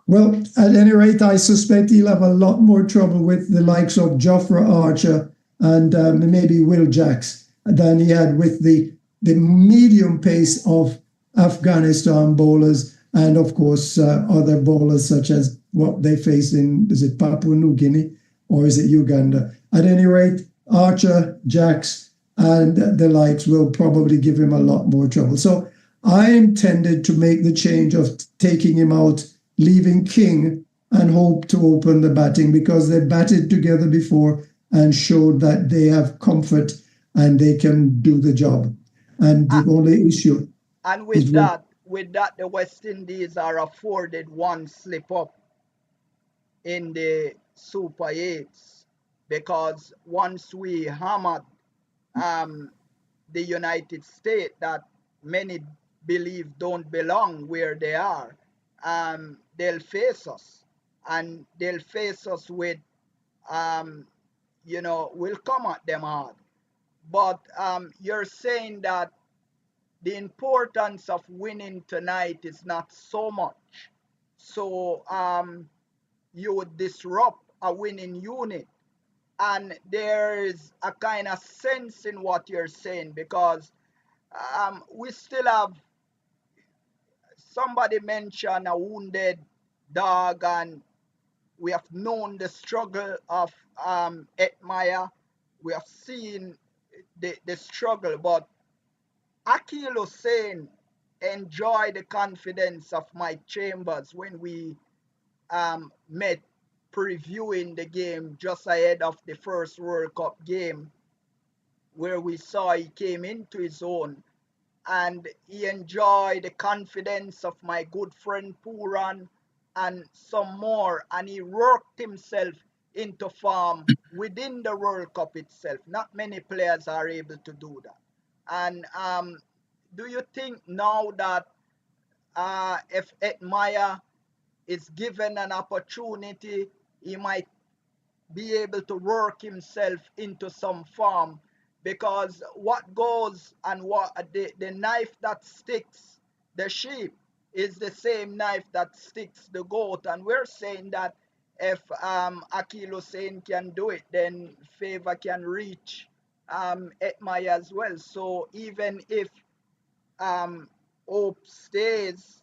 Well, at any rate, I suspect he'll have a lot more trouble with the likes of Jofra Archer and maybe Will Jacks than he had with the medium pace of Afghanistan bowlers and, of course, other bowlers such as what they face in, is it Papua New Guinea or is it Uganda? At any rate, Archer, Jacks, and the likes will probably give him a lot more trouble. So I intended to make the change of taking him out, leaving King and Hope to open the batting because they batted together before and showed that they have comfort and they can do the job. And the only issue. And with that, the West Indies are afforded one slip up in the Super 8s because once we hammered the United States that many believe don't belong where they are, they'll face us. And they'll face us with, we'll come at them hard. But you're saying that the importance of winning tonight is not so much. So you would disrupt a winning unit. And there is a kind of sense in what you're saying because we still have, somebody mentioned a wounded dog, and we have known the struggle of Etmaya. We have seen the struggle, but Akil Hussain enjoyed the confidence of Mike Chambers when we met previewing the game just ahead of the first World Cup game, where we saw he came into his own and he enjoyed the confidence of my good friend Puran and some more, and he worked himself into form within the World Cup itself. Not many players are able to do that. And do you think now that if Etmaya is given an opportunity, he might be able to work himself into some form? Because what goes and what the knife that sticks the sheep is the same knife that sticks the goat. And we're saying that if Akil Hussain can do it, then favor can reach Etmaya as well. So even if Hope stays,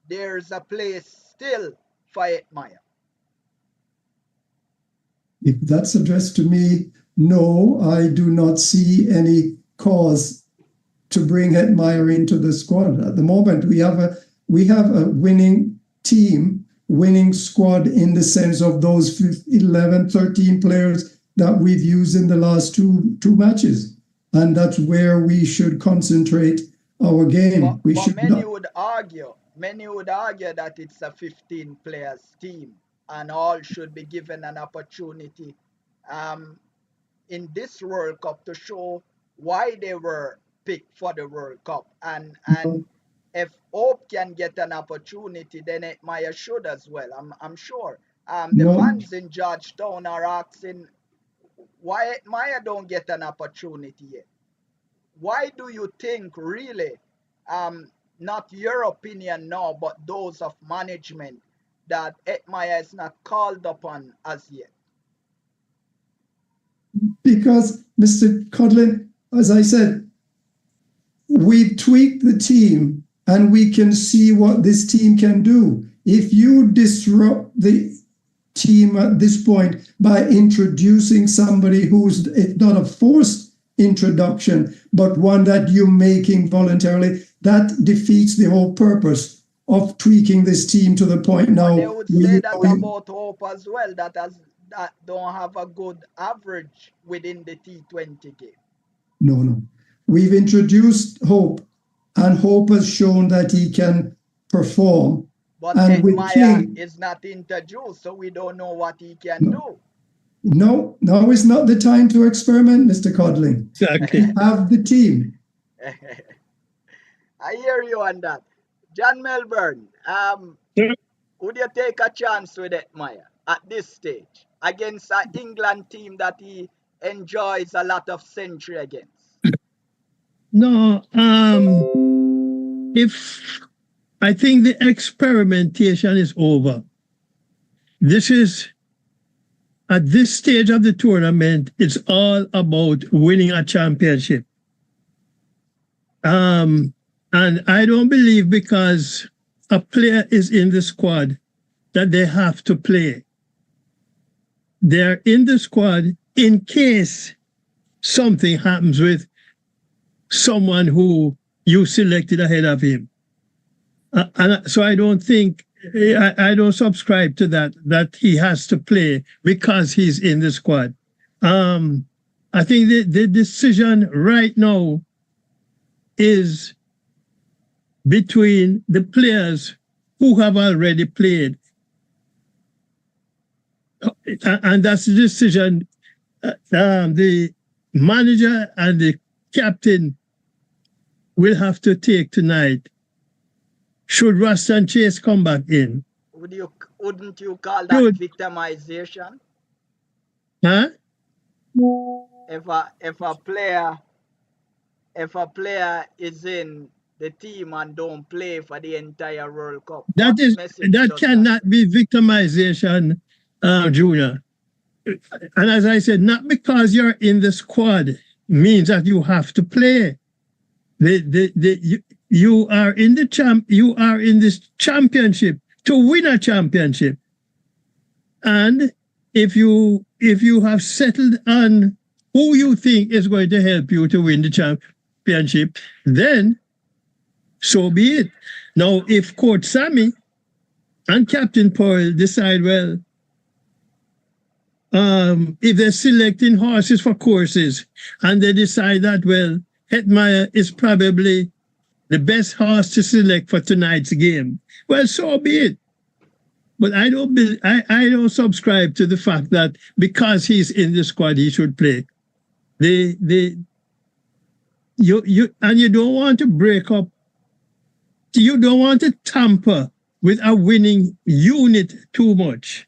there's a place still for Etmaya. If that's addressed to me, no, I do not see any cause to bring Hetmeyer into the squad. At the moment, we have a winning team, winning squad in the sense of those 11, 13 players that we've used in the last two matches. And that's where we should concentrate our game. But many would argue that it's a 15 players team and all should be given an opportunity in this World Cup to show why they were picked for the World Cup. And if Hope can get an opportunity, then Etmaya should as well. I'm sure. The fans in Georgetown are asking why Etmaya don't get an opportunity yet. Why do you think really, not your opinion now, but those of management, that Etmaya is not called upon as yet? Because, Mr. Codlin, as I said, we've tweaked the team and we can see what this team can do. If you disrupt the team at this point by introducing somebody who's not a forced introduction, but one that you're making voluntarily, that defeats the whole purpose of tweaking this team to the point now. But they would say that about Hope as well, that don't have a good average within the T20 game. No. We've introduced Hope, and Hope has shown that he can perform. But Etmaya is not introduced, so we don't know what he can do. No, now is not the time to experiment, Mr. Codling. Exactly. Have the team. I hear you on that. John Melbourne, would you take a chance with Etmaya at this stage against an England team that he enjoys a lot of century against? No, if I think the experimentation is over. This is at this stage of the tournament, it's all about winning a championship. And I don't believe because a player is in the squad that they have to play. They're in the squad in case something happens with someone who you selected ahead of him. And so I don't think, I don't subscribe to that he has to play because he's in the squad. I think the decision right now is between the players who have already played. And that's the decision the manager and the captain will have to take tonight. Should Ruston Chase come back in? Wouldn't you call that victimization? Huh? If a player is in the team and don't play for the entire World Cup, that cannot be victimization, Junior. And as I said, not because you're in the squad means that you have to play. You are in this championship to win a championship. And if you have settled on who you think is going to help you to win the championship, then so be it. Now, if Coach Sammy and Captain Paul decide, well, if they're selecting horses for courses and they decide that, well, Hetmeyer is probably the best horse to select for tonight's game, well, so be it. But I don't subscribe to the fact that because he's in the squad, he should play. You don't want to break up. You don't want to tamper with a winning unit too much.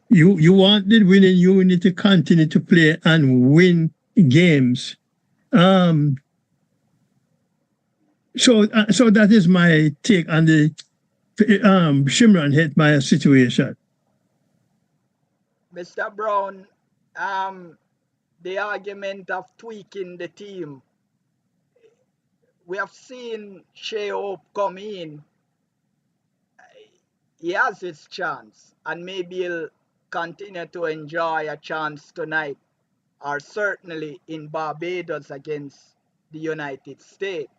You want the winning unit to continue to play and win games. So that is my take on the Shimron Hetmeyer situation. Mr. Brown, the argument of tweaking the team. We have seen Shea Hope come in. He has his chance, and maybe he'll continue to enjoy a chance tonight, or certainly in Barbados against the United States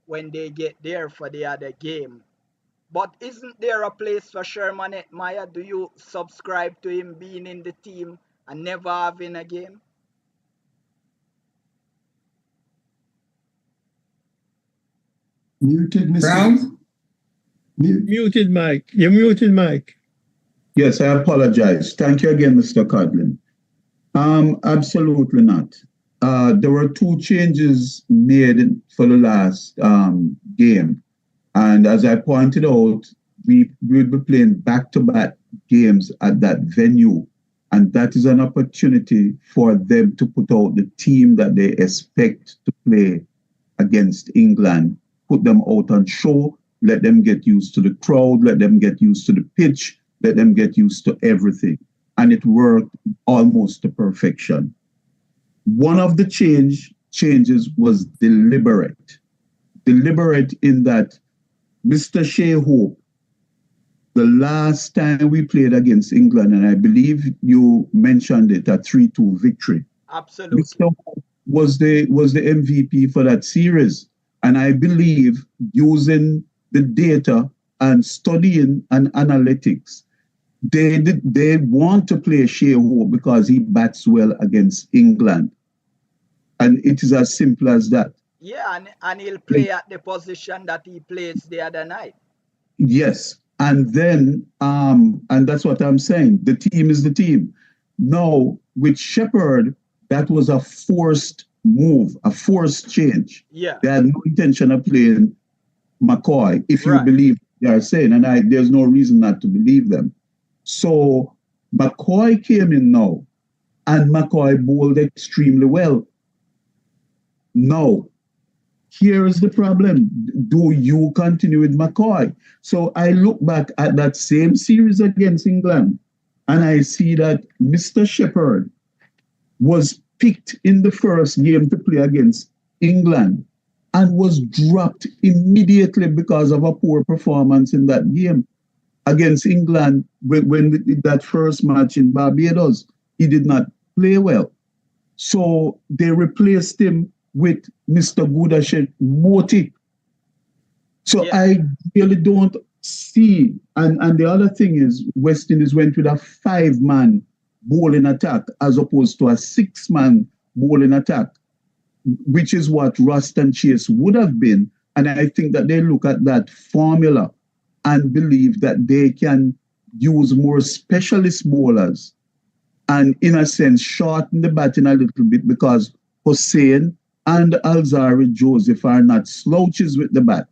when they get there for the other game. But isn't there a place for Sherman Hetmeyer? Do you subscribe to him being in the team and never having a game? Muted, Mr. Brown? Muted mic. You're muted mic. Yes, I apologize. Thank you again, Mr. Codlin. Absolutely not. There were two changes made for the last game. And as I pointed out, we will be playing back-to-back games at that venue. And that is an opportunity for them to put out the team that they expect to play against England. Put them out on show, let them get used to the crowd, let them get used to the pitch, let them get used to everything. And it worked almost to perfection. One of the changes was deliberate. Deliberate in that Mr. Shea Hope, the last time we played against England, and I believe you mentioned it, a 3-2 victory. Absolutely. Mr. Hope was the MVP for that series. And I believe using the data and studying and analytics, they want to play Shea Hope because he bats well against England. And it is as simple as that. Yeah, and he'll play at the position that he plays the other night. Yes. And then, and that's what I'm saying. The team is the team. Now, with Shepherd, that was a forced move, a forced change. Yeah. They had no intention of playing McCoy, if you believe they are saying, and there's no reason not to believe them. So McCoy came in now, and McCoy bowled extremely well. Now, here is the problem. Do you continue with McCoy? So I look back at that same series against England, and I see that Mr. Shepherd was picked in the first game to play against England and was dropped immediately because of a poor performance in that game against England when that first match in Barbados. He did not play well. So they replaced him with Mr. Gudashet Moti. So Yeah. I really don't see. And the other thing is, West Indies went with a 5-man bowling attack as opposed to a 6-man bowling attack, which is what Rust and Chase would have been. And I think that they look at that formula and believe that they can use more specialist bowlers and, in a sense, shorten the batting a little bit because Hussain and Alzari Joseph are not slouches with the bat.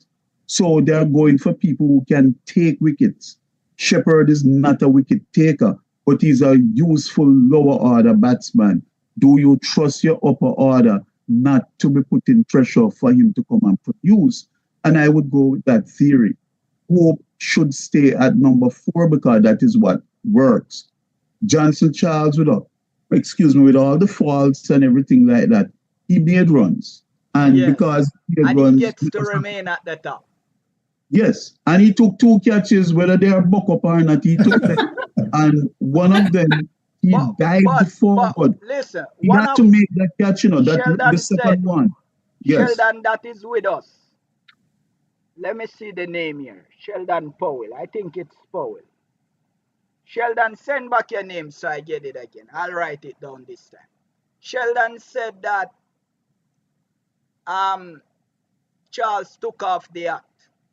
So they're going for people who can take wickets. Shepherd is not a wicket taker, but he's a useful lower order batsman. Do you trust your upper order not to be putting pressure for him to come and produce? And I would go with that theory. Hope should stay at number 4 because that is what works. Johnson Charles, with all the faults and everything like that, he made runs. And Yes. because he made And he runs, gets to remain at the top. yes, and he took 2 catches, whether they are buck up or not, he took them. And one of them, he dived forward. Listen, He one had of to make that catch, that Sheldon the second said, one. Yes. Sheldon that is with us. Let me see the name here. Sheldon Powell. I think it's Powell. Sheldon, send back your name so I get it again. I'll write it down this time. Sheldon said that Charles took off the hat,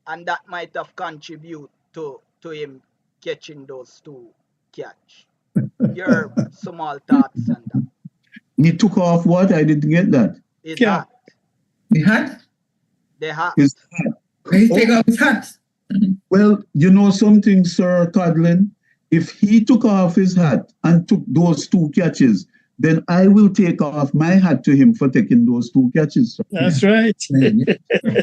and that might have contributed to him catching those 2 catch. Your small thoughts on that. He took off what? I didn't get that. His Yeah. hat. The hat? The hat. His hat. He take off his hat. Well, you know something, Sir Codlin? If he took off his hat and took those 2 catches, then I will take off my hat to him for taking those 2 catches. Sir. That's right.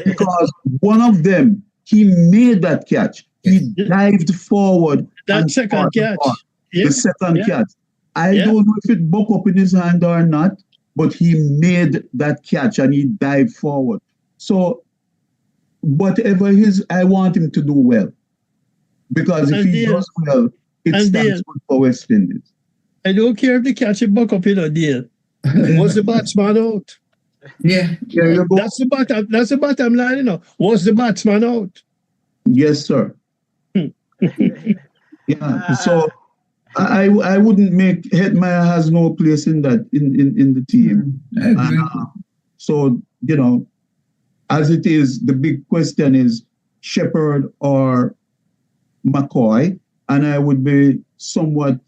Because one of them, he made that catch. He dived forward. That and second caught the catch. ball. Yeah. The second Yeah. catch. I Yeah. don't know if it buck up in his hand or not, but he made that catch and he dived forward. So whatever I want him to do well. Because if And he Dale- does well, it and stands Dale- good for West Indies. I don't care if the catch a buck up in a deal. Was the batsman out? Yeah. There you go. That's the bottom line, you know. Was the batsman out? Yes, sir. Yeah. So I wouldn't make Hetmeyer has no place in that in the team. I agree. So, as it is, the big question is Shepherd or McCoy, and I would be somewhat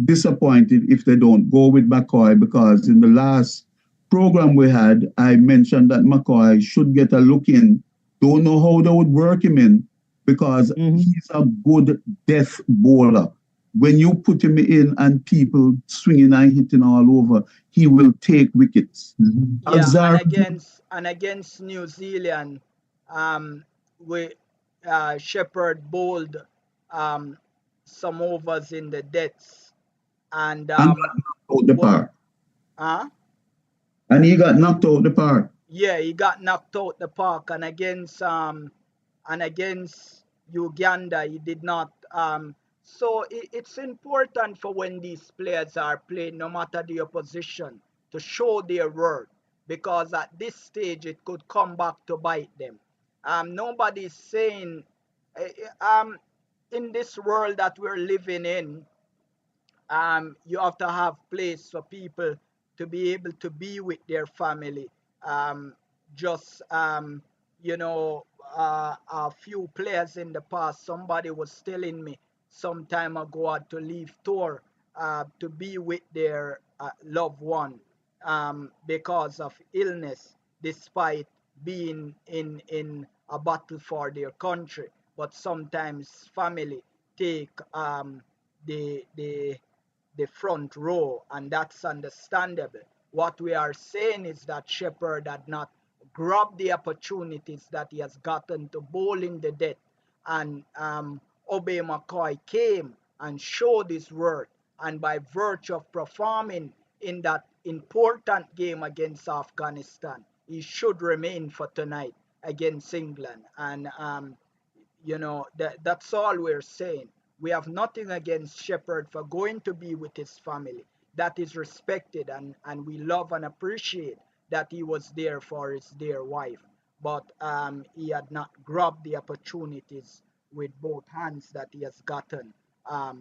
disappointed if they don't go with McCoy, because in the last program we had, I mentioned that McCoy should get a look in. Don't know how they would work him in, because he's a good death bowler. When you put him in and people swinging and hitting all over, he will take wickets. Yeah, and against New Zealand, Shepherd bowled some overs in the deaths, and out the park. And he got knocked out the park. Yeah, he got knocked out the park, and against Uganda, he did not. So it's important for when these players are playing, no matter the opposition, to show their worth, because at this stage it could come back to bite them. Nobody's saying, in this world that we're living in, you have to have place for people to be able to be with their family. A few players in the past, somebody was telling me some time ago, had to leave tour to be with their loved one because of illness, despite being in a battle for their country. But sometimes family take the front row, and that's understandable. What we are saying is that Shepherd had not grab the opportunities that he has gotten to bowl in the death. And Obey McCoy came and showed his worth. And by virtue of performing in that important game against Afghanistan, he should remain for tonight against England. And that's all we're saying. We have nothing against Shepherd for going to be with his family. That is respected, and we love and appreciate that he was there for his dear wife. But he had not grabbed the opportunities with both hands that he has gotten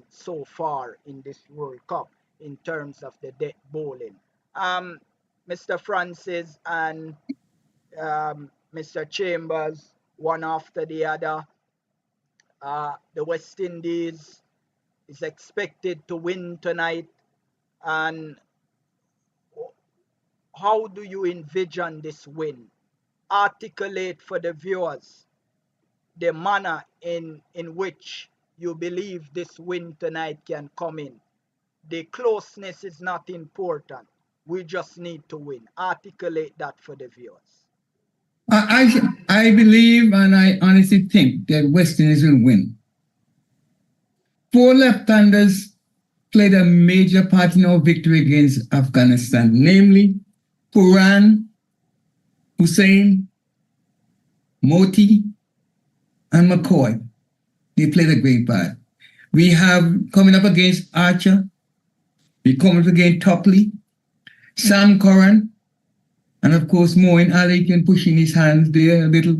so far in this World Cup in terms of the death bowling. Mr. Francis and Mr. Chambers, one after the other. The West Indies is expected to win tonight. And how do you envision this win? Articulate for the viewers the manner in which you believe this win tonight can come in. The closeness is not important. We just need to win. Articulate that for the viewers. I believe and I honestly think that West Indies will win. 4 left-handers played a major part in our victory against Afghanistan, namely Quran, Hussein, Moti, and McCoy. They played a great part. We have coming up against Archer, we coming up against Topley, Sam Curran, and of course Moeen Ali can push in his hands there a little.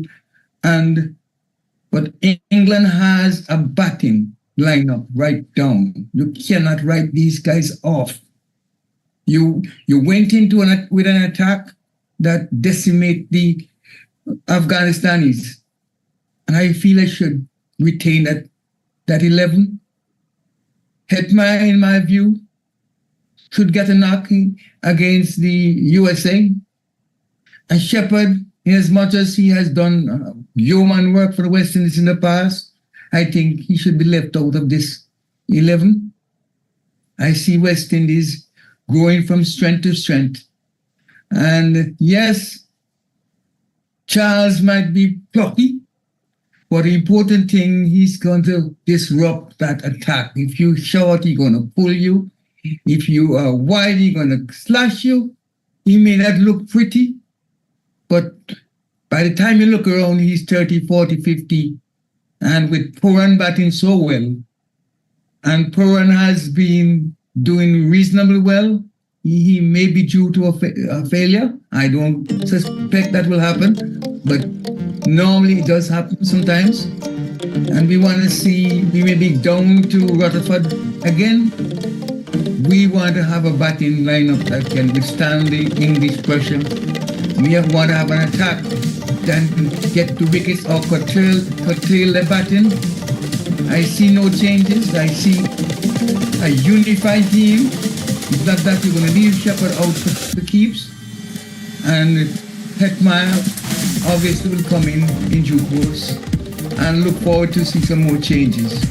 But England has a batting lineup right down. You cannot write these guys off. You went into with an attack that decimate the Afghanistan and I feel I should retain that 11. Hetma, in my view, should get a knock against the USA. And Shepherd, in as much as he has done yeoman work for the West Indies in the past, I think he should be left out of this 11. I see West Indies growing from strength to strength. And yes, Charles might be plucky, but the important thing, he's going to disrupt that attack. If you short, he's going to pull you. If you are wide, he's going to slash you. He may not look pretty, but by the time you look around, he's 30, 40, 50. And with Puran batting so well, and Puran has been doing reasonably well, he may be due to a failure. I don't suspect that will happen, but normally it does happen sometimes. And we want to see, we may be down to Rutherford again. We want to have a batting lineup that can withstand the English pressure. We want to have an attack that can get to wickets or curtail the batting. I see no changes. I see a unified team. It's not that we're going to leave Shepherd out for the keeps. And Hetmeyer obviously will come in due course, and look forward to see some more changes.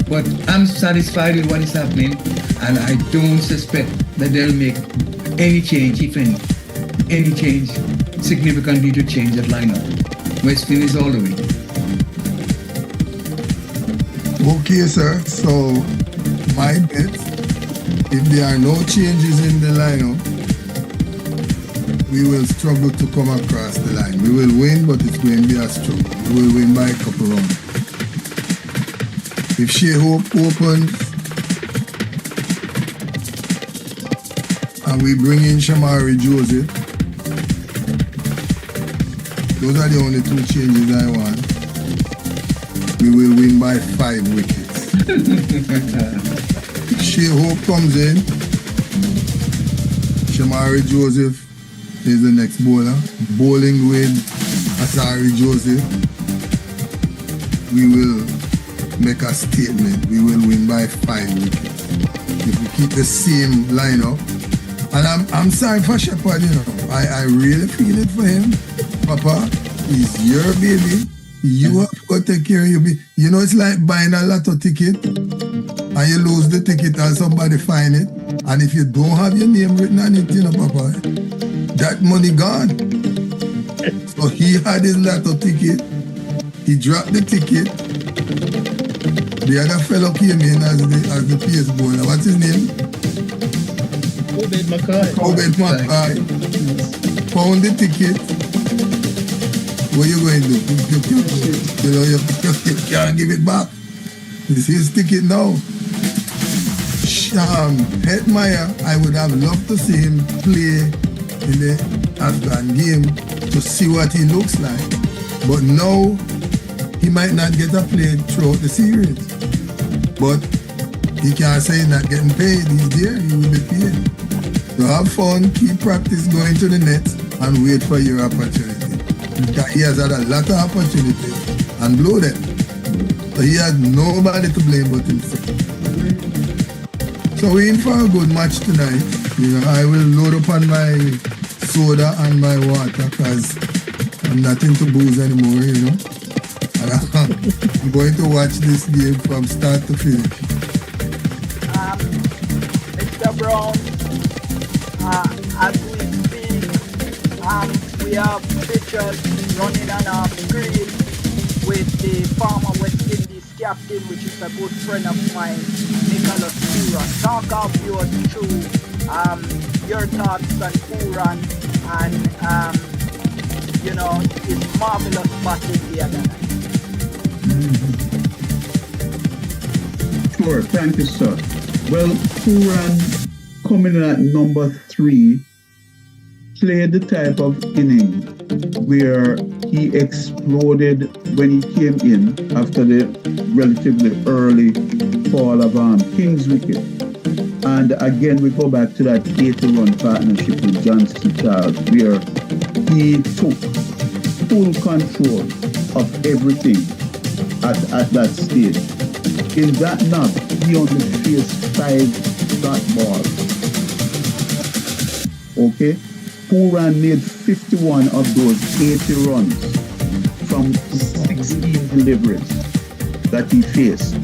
But I'm satisfied with what is happening, and I don't suspect that they'll make any change, if any change, significantly to change that lineup. West Indies all the way. Okay, sir. So my bet, if there are no changes in the lineup, we will struggle to come across the line. We will win, but it's going to be a struggle. We will win by a couple runs. If Shea Hope opens and we bring in Shamari Joseph, those are the only 2 changes I want. We will win by 5 wickets. If Shea Hope comes in, Shamari Joseph is the next bowler. Bowling with Asari Joseph, we will make a statement. We will win by 5 wickets. If we keep the same lineup, and I'm sorry for Shepherd, I really feel it for him. Papa, he's your baby. You have got to take care of you. It's like buying a lotto ticket and you lose the ticket and somebody find it. And if you don't have your name written on it, Papa, that money gone. So So he had his lotto ticket. He dropped the ticket. The other fellow came in as the PS bowler. What's his name? Obed Mackay. Obed Mackay. Found the ticket. What you going to do? You can't give it back. It's his ticket now. Hetmeyer, I would have loved to see him play in the Afghan game to see what he looks like. But now, he might not get a play throughout the series. But he can't say he's not getting paid. He's there, he will be paid. So have fun, keep practice going to the nets, and wait for your opportunity. He has had a lot of opportunities and blew them. So he has nobody to blame but himself. So we're in for a good match tonight. You know, I will load up on my soda and my water because I'm not into booze anymore, you know. And I'm going to watch this game from start to finish. Mr. Brown, as we speak, we have pictures running on our screen with the former West Indies captain, which is a good friend of mine, Nicholas Puran. Talk of yours through your thoughts on Puran and you know, his marvelous batting the other night. Sure, thank you, sir. Well, Puran coming in at number 3 played the type of inning where he exploded when he came in after the relatively early fall of King's wicket. And again, we go back to that 80-run partnership with Johnston Charles, where he took full control of everything at that stage. In that knock, he only faced 5 dot balls. Okay? Puran made 51 of those 80 runs from 16 deliveries that he faced,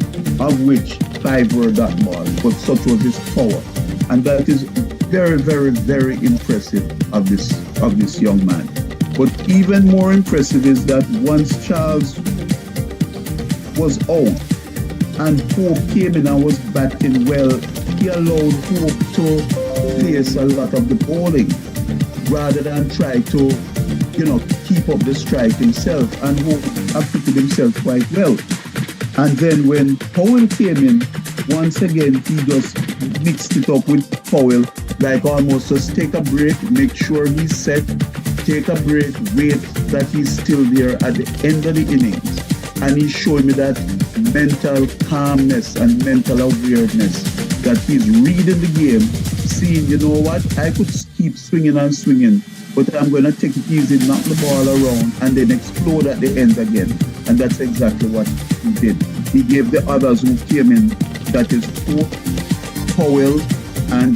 of which 5 were dot balls, but such was his power. And that is very, very, very impressive of this young man. But even more impressive is that once Charles was out and Hope came in and was batting well, he allowed Hope to face a lot of the bowling rather than try to, keep up the strike himself, and Hope acquitted himself quite well. And then when Powell came in, once again, he just mixed it up with Powell, like almost just take a break, make sure he's set, take a break, wait that he's still there at the end of the innings. And he showed me that mental calmness and mental awareness, that he's reading the game, seeing, you know what, I could keep swinging and swinging, but I'm going to take it easy, knock the ball around, and then explode at the end again. And that's exactly what he did. He gave the others who came in, that is Hope, Powell, and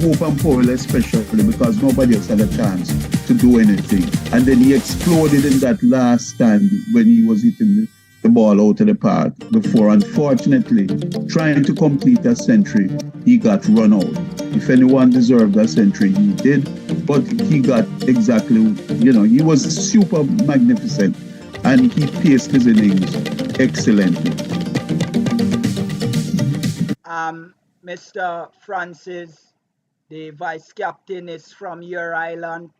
Hope and Powell especially, because nobody else had a chance to do anything. And then he exploded in that last stand when he was hitting the ball out of the park before, unfortunately, trying to complete a century, he got run out. If anyone deserved a century, he did, but he got exactly, he was super magnificent, and he paced his innings excellently. Mr. Francis, the vice captain, is from your island.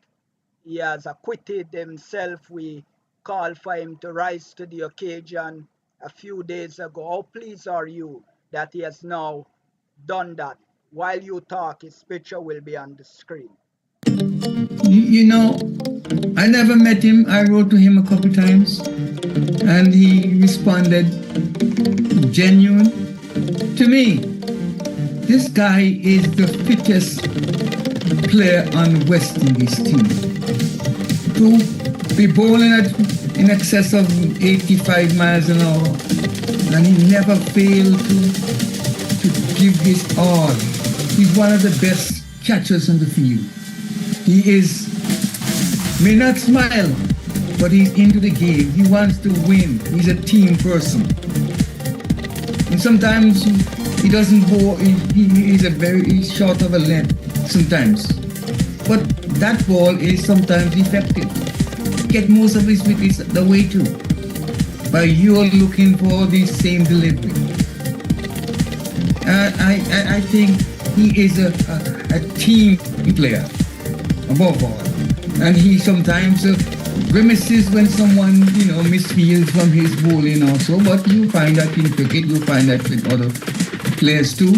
He has acquitted himself. We called for him to rise to the occasion a few days ago. How pleased are you that he has now done that? While you talk, his picture will be on the screen. I never met him. I wrote to him a couple times, and he responded genuine. To me, this guy is the fittest player on West Indies team. To be bowling at in excess of 85 miles an hour, and he never failed to give his all. He's one of the best catchers on the field. He may not smile, but he's into the game. He wants to win. He's a team person. And sometimes he doesn't bowl. He's short of a length sometimes. But that ball is sometimes effective. get most of his wickets the way too. But you're looking for the same delivery. I think he is a team player above all, and he sometimes grimaces when someone misfields from his bowling also. But you find that in cricket, you find that with other players too.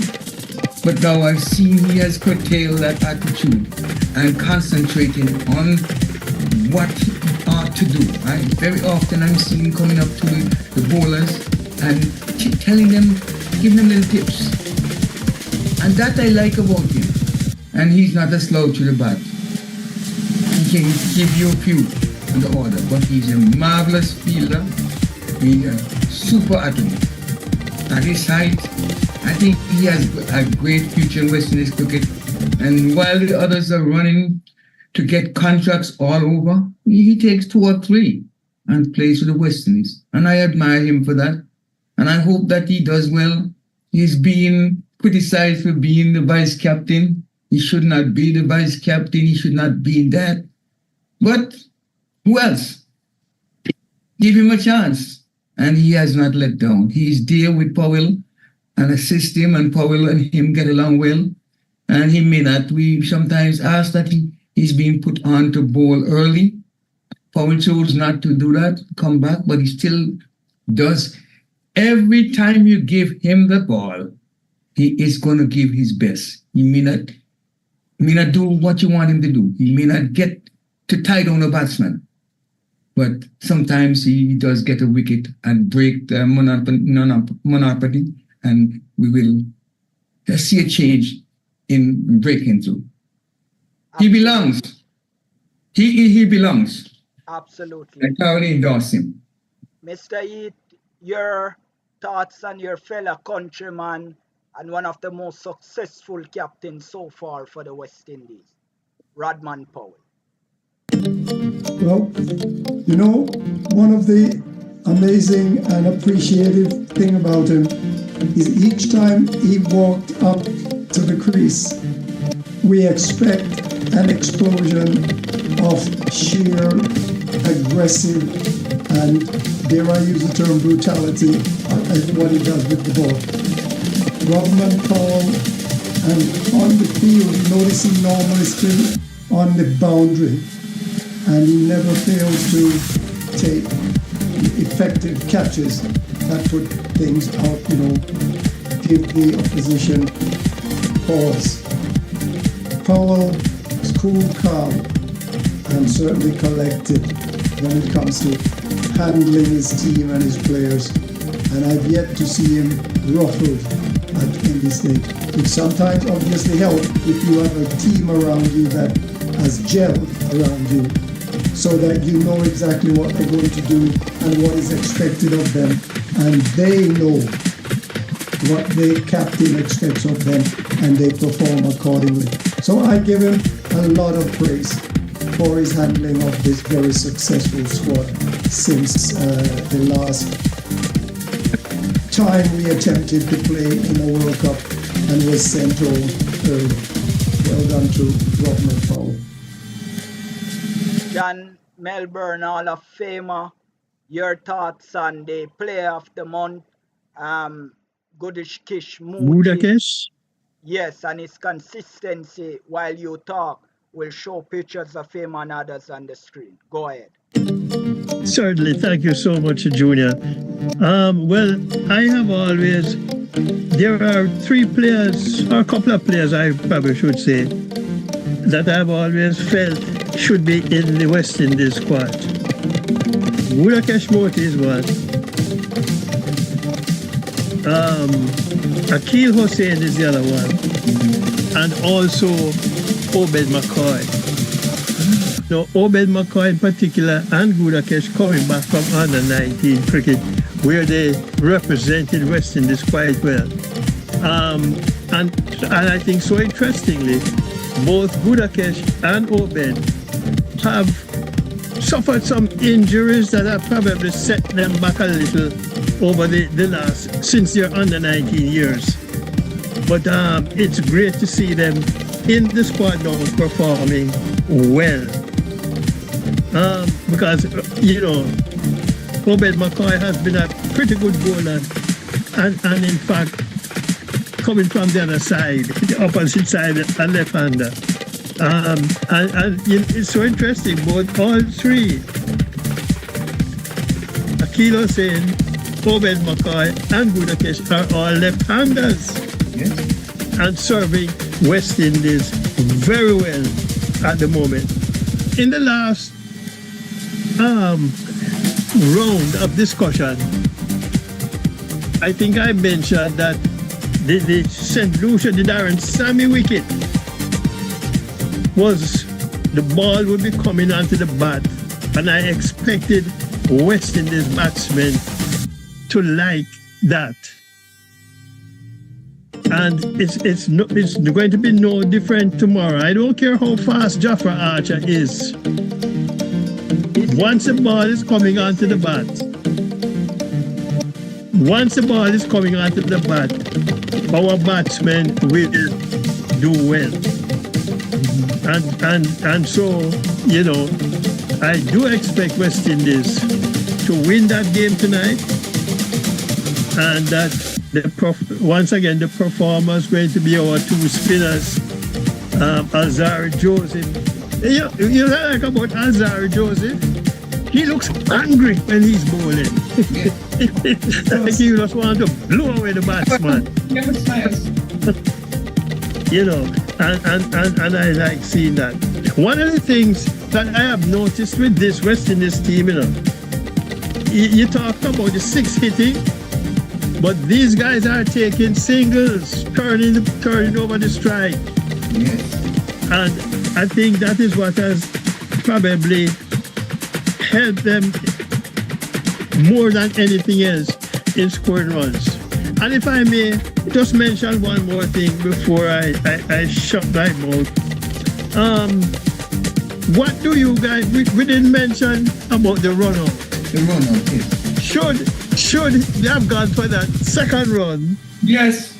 But now I've seen he has curtailed that attitude and concentrating on what he ought to do. Very often I'm seeing him coming up to the bowlers and telling them, giving them little tips. And that I like about him. And he's not a slouch to the bat. He can give you a few in the order, but he's a marvelous fielder. He's a super athlete. At his height, I think he has a great future in West Indies cricket. And while the others are running to get contracts all over, he takes 2 or 3 and plays for the West Indies. And I admire him for that. And I hope that he does well. He's being criticized for being the vice captain. He should not be the vice captain. He should not be that. But who else? Give him a chance. And he has not let down. He is there with Powell and assist him, and Powell and him get along well. And he may not. We sometimes ask that he's being put on to bowl early. Powell chose not to do that, come back, but he still does. Every time you give him the ball, he is going to give his best. He may not do what you want him to do. He may not get to tie down a batsman. But sometimes he does get a wicket and break the monopoly, and we will see a change in breaking through. He belongs. He belongs. Absolutely. I thoroughly endorse him. Mr. Heath, your thoughts on your fellow countryman and one of the most successful captains so far for the West Indies, Rodman Powell. Well, one of the amazing and appreciative thing about him is each time he walked up to the crease, we expect an explosion of sheer, aggressive, and dare I use the term brutality, at what he does with the ball. Rodman Powell, and on the field, you notice he normally still on the boundary, and he never fails to take effective catches that put things out, give the opposition pause. Powell is cool, calm, and certainly collected when it comes to handling his team and his players, and I've yet to see him ruffled at any stage. It sometimes obviously helps if you have a team around you that has gelled around you, so that you know exactly what they're going to do and what is expected of them, and they know what the captain expects of them, and they perform accordingly. So I give him a lot of praise for his handling of this very successful squad since the last time we attempted to play in a World Cup and was sent home early. Well done to Rodman Powell. John Melbourne Hall of Famer, your thoughts on the Player of the Month, Gudakesh Gudakesh? Yes, and his consistency while you talk will show pictures of him and others on the screen. Go ahead. Certainly. Thank you so much, Junior. Well, I have always, there are 3 players, or a couple of players I probably should say, that I've always felt should be in the West Indies squad. Gudakesh is one. Akil Hussain is the other one. And also Obed McCoy. Now, Obed McCoy in particular and Gudakesh coming back from under 19 cricket, where they represented West Indies quite well. And I think so interestingly, both Gudakesh and Obed have suffered some injuries that have probably set them back a little over the last, since they're under 19 years. But it's great to see them in the squad now performing well. because Obed McCoy has been a pretty good bowler, and in fact, coming from the other side, the opposite side, a left-hander. It's so interesting, both all three, Akil Hussain, Obed McCoy, and Gudakesh are all left-handers. Yes. And serving West Indies very well at the moment. In the last round of discussion, I think I mentioned that the St. Lucia, the Darren Sammy wicket was the ball would be coming onto the bat, and I expected West Indies batsmen to like that. And it's going to be no different tomorrow. I don't care how fast Jaffa Archer is. Once the ball is coming onto the bat, our batsmen will do well. And so, I do expect West Indies to win that game tonight, and that once again the performers going to be our two spinners, Azar Joseph. You like about Azar Joseph? He looks angry when he's bowling. Like he just want to blow away the batsman. And I like seeing that. One of the things that I have noticed with this West Indies team, you talk about the six hitting, but these guys are taking singles, turning over the strike. Yes. And I think that is what has probably helped them more than anything else in scoring runs. And if I may just mention one more thing before I shut my mouth. What do you guys, we didn't mention about the run out. The run out, yes. Should they have gone for that second run? Yes.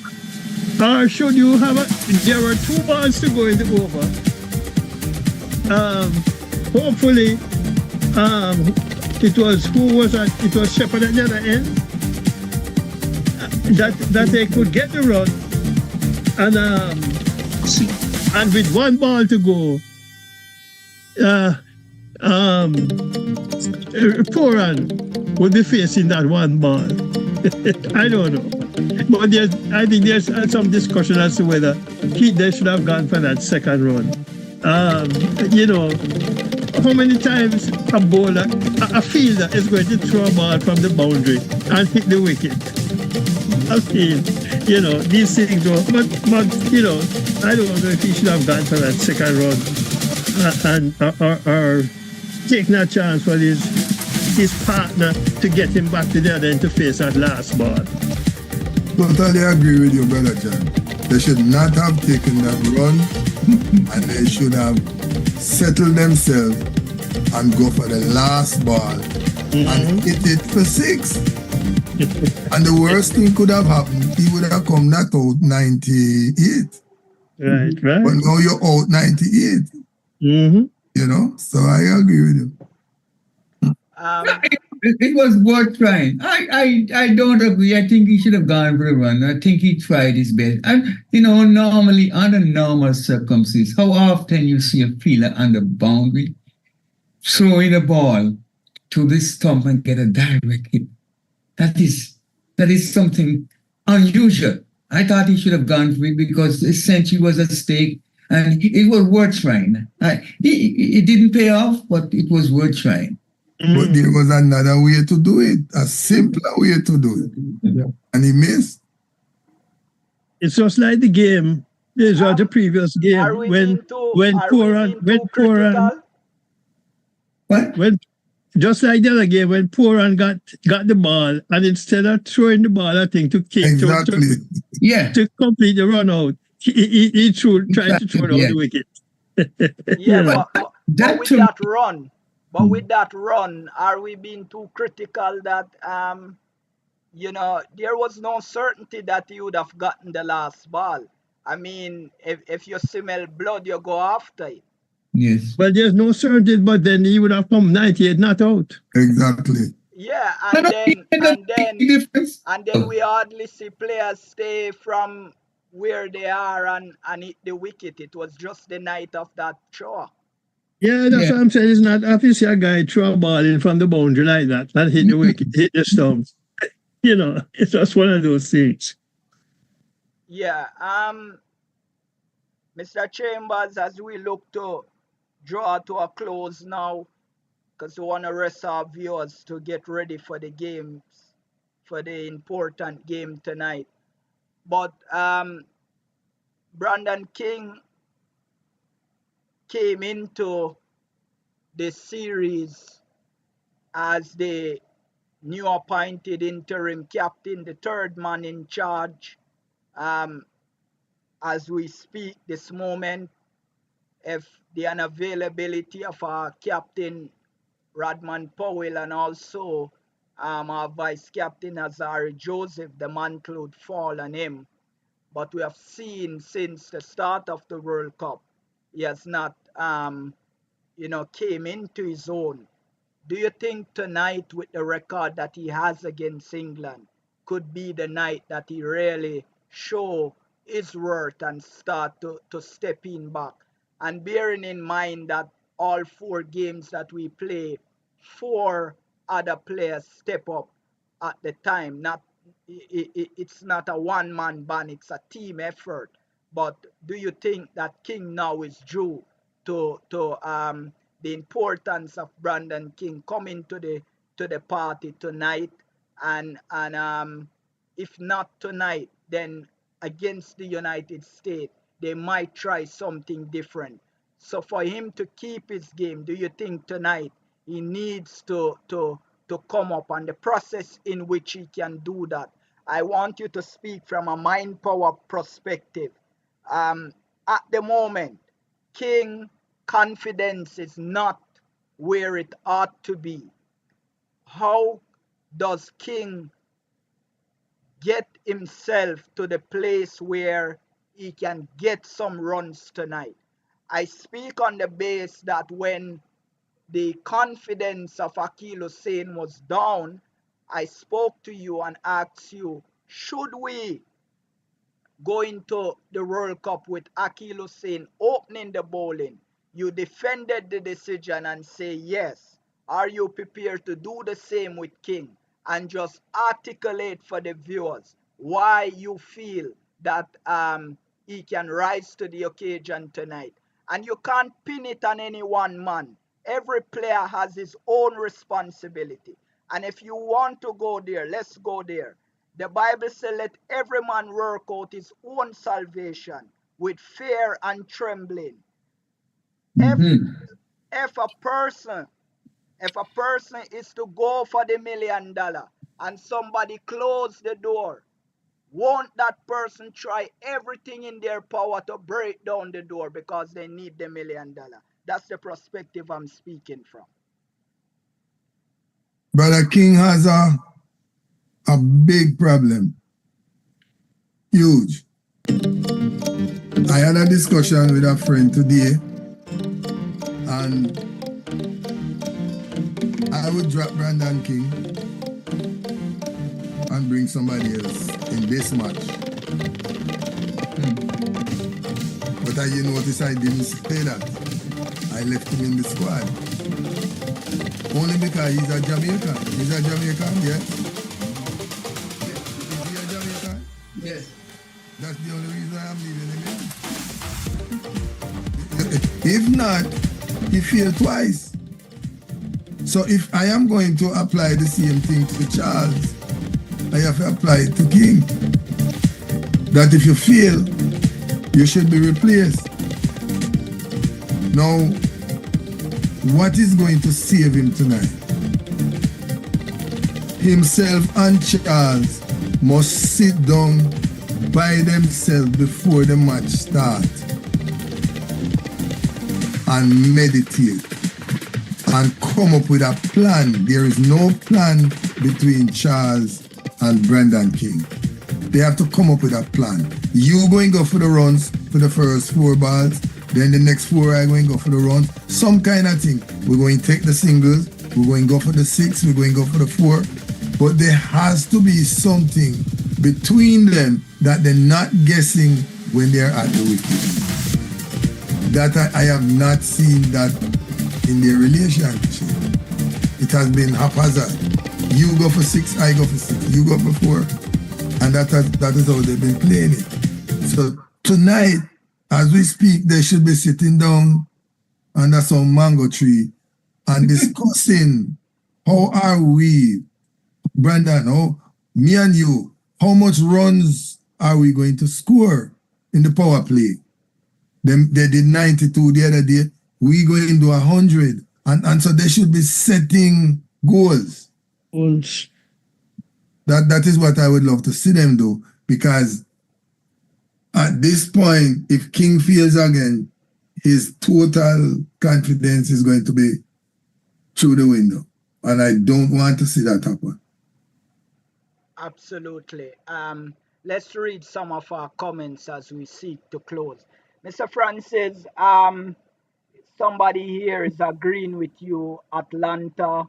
Or should you have there were 2 balls to go in the over. Hopefully, it was Shepherd at the other end that they could get the run, and with 1 ball to go, Puran would be facing that 1 ball. I don't know. But I think there's some discussion as to whether they should have gone for that second run. How many times a fielder is going to throw a ball from the boundary and hit the wicket? I mean, these things go. But I don't know if he should have gone for that second run or taking a chance for his partner to get him back to the other end to face that last ball. Totally agree with you, Brother John. They should not have taken that run, and they should have settled themselves and go for the last ball and hit it for 6. And the worst thing could have happened, he would have come not out 98. Right. But now you're out 98. So I agree with you. It was worth trying. I don't agree. I think he should have gone for a run. I think he tried his best. And, normally, under normal circumstances, how often you see a fielder on the boundary throwing a ball to the stump and get a direct hit? That is something unusual. I thought he should have gone for it because the century was at stake and it was worth trying. It didn't pay off, but it was worth trying. But there was another way to do it, a simpler way to do it. And he missed. It's just like the game. This was the previous game when Puran. When just like the other game when Puran got the ball and instead of throwing the ball, I think to complete the run out, he tried to throw it on the wicket. But with that run, are we being too critical that there was no certainty that he would have gotten the last ball? I mean, if you smell blood, you go after it. Yes. Well, there's no certainty, but then he would have come 98 not out. Exactly. Yeah, But and then we hardly see players stay from where they are and hit the wicket. It was just the night of that throw. Yeah, that's what I'm saying. It's not obviously a guy throw a ball in from the boundary like that hit the wicket, hit the stumps. You know, it's just one of those things. Yeah. Mr. Chambers, as we look to draw to a close now, because we want to rest our viewers to get ready for the games, for the important game tonight. But Brandon King came into the series as the new appointed interim captain, the third man in charge. As we speak this moment, if the unavailability of our captain Rodman Powell and also our vice captain Azari Joseph, the mantle would fall on him. But we have seen since the start of the World Cup, he has not, came into his own. Do you think tonight, with the record that he has against England, could be the night that he really show his worth and start to step in back? And bearing in mind that all 4 games that we play, 4 other players step up at the time. It's not a one-man band, it's a team effort. But do you think that King now is due to the importance of Brandon King coming to the party tonight, and if not tonight, then against the United States, they might try something different. So for him to keep his game, do you think tonight he needs to come up, and the process in which he can do that? I want you to speak from a mind power perspective. At the moment, King confidence is not where it ought to be. How does King get himself to the place where he can get some runs tonight? I speak on the base that when the confidence of Akil Hussein was down, I spoke to you and asked you, should we go into the World Cup with Akil Hussein opening the bowling? You defended the decision and say yes. Are you prepared to do the same with King? And just articulate for the viewers why you feel that he can rise to the occasion tonight. And you can't pin it on any one man. Every player has his own responsibility. And if you want to go there, let's go there. The Bible says, let every man work out his own salvation with fear and trembling. If a person is to go for the $1 million and somebody close the door, won't that person try everything in their power to break down the door because they need the $1 million? That's the perspective I'm speaking from. Brother King has a big problem. Huge. I had a discussion with a friend today, and I would drop Brandon King and bring somebody else in this match. But you notice I didn't say that. I left him in the squad. Only because he's a Jamaican. He's a Jamaican, yes? Is he a Jamaican? Yes. That's the only reason I'm leaving him in. If not, he failed twice. So if I am going to apply the same thing to Charles, I have to apply it to King. That if you fail, you should be replaced. Now, what is going to save him tonight? Himself and Charles must sit down by themselves before the match starts and meditate and come up with a plan. There is no plan between Charles and Brandon King. They have to come up with a plan. You going to go for the runs for the first 4 balls, Then the next 4 are going to go for the run. Some kind of thing. We're going to take the singles. We're going to go for the 6. We're going to go for the 4. But there has to be something between them that they're not guessing when they're at the wicket. That I have not seen that in their relationship. It has been haphazard. You go for 6, I go for 6. You go for 4. And that is how they've been playing it. So tonight, as we speak, they should be sitting down under some mango tree and discussing how are we, Brandon, me and you, how much runs are we going to score in the power play? They did 92 the other day. We going to 100. And so they should be setting goals. That is what I would love to see them do. Because at this point, if King fails again, his total confidence is going to be through the window. And I don't want to see that happen. Absolutely. Let's read some of our comments as we seek to close. Mr. Francis, somebody here is agreeing with you. Atlanta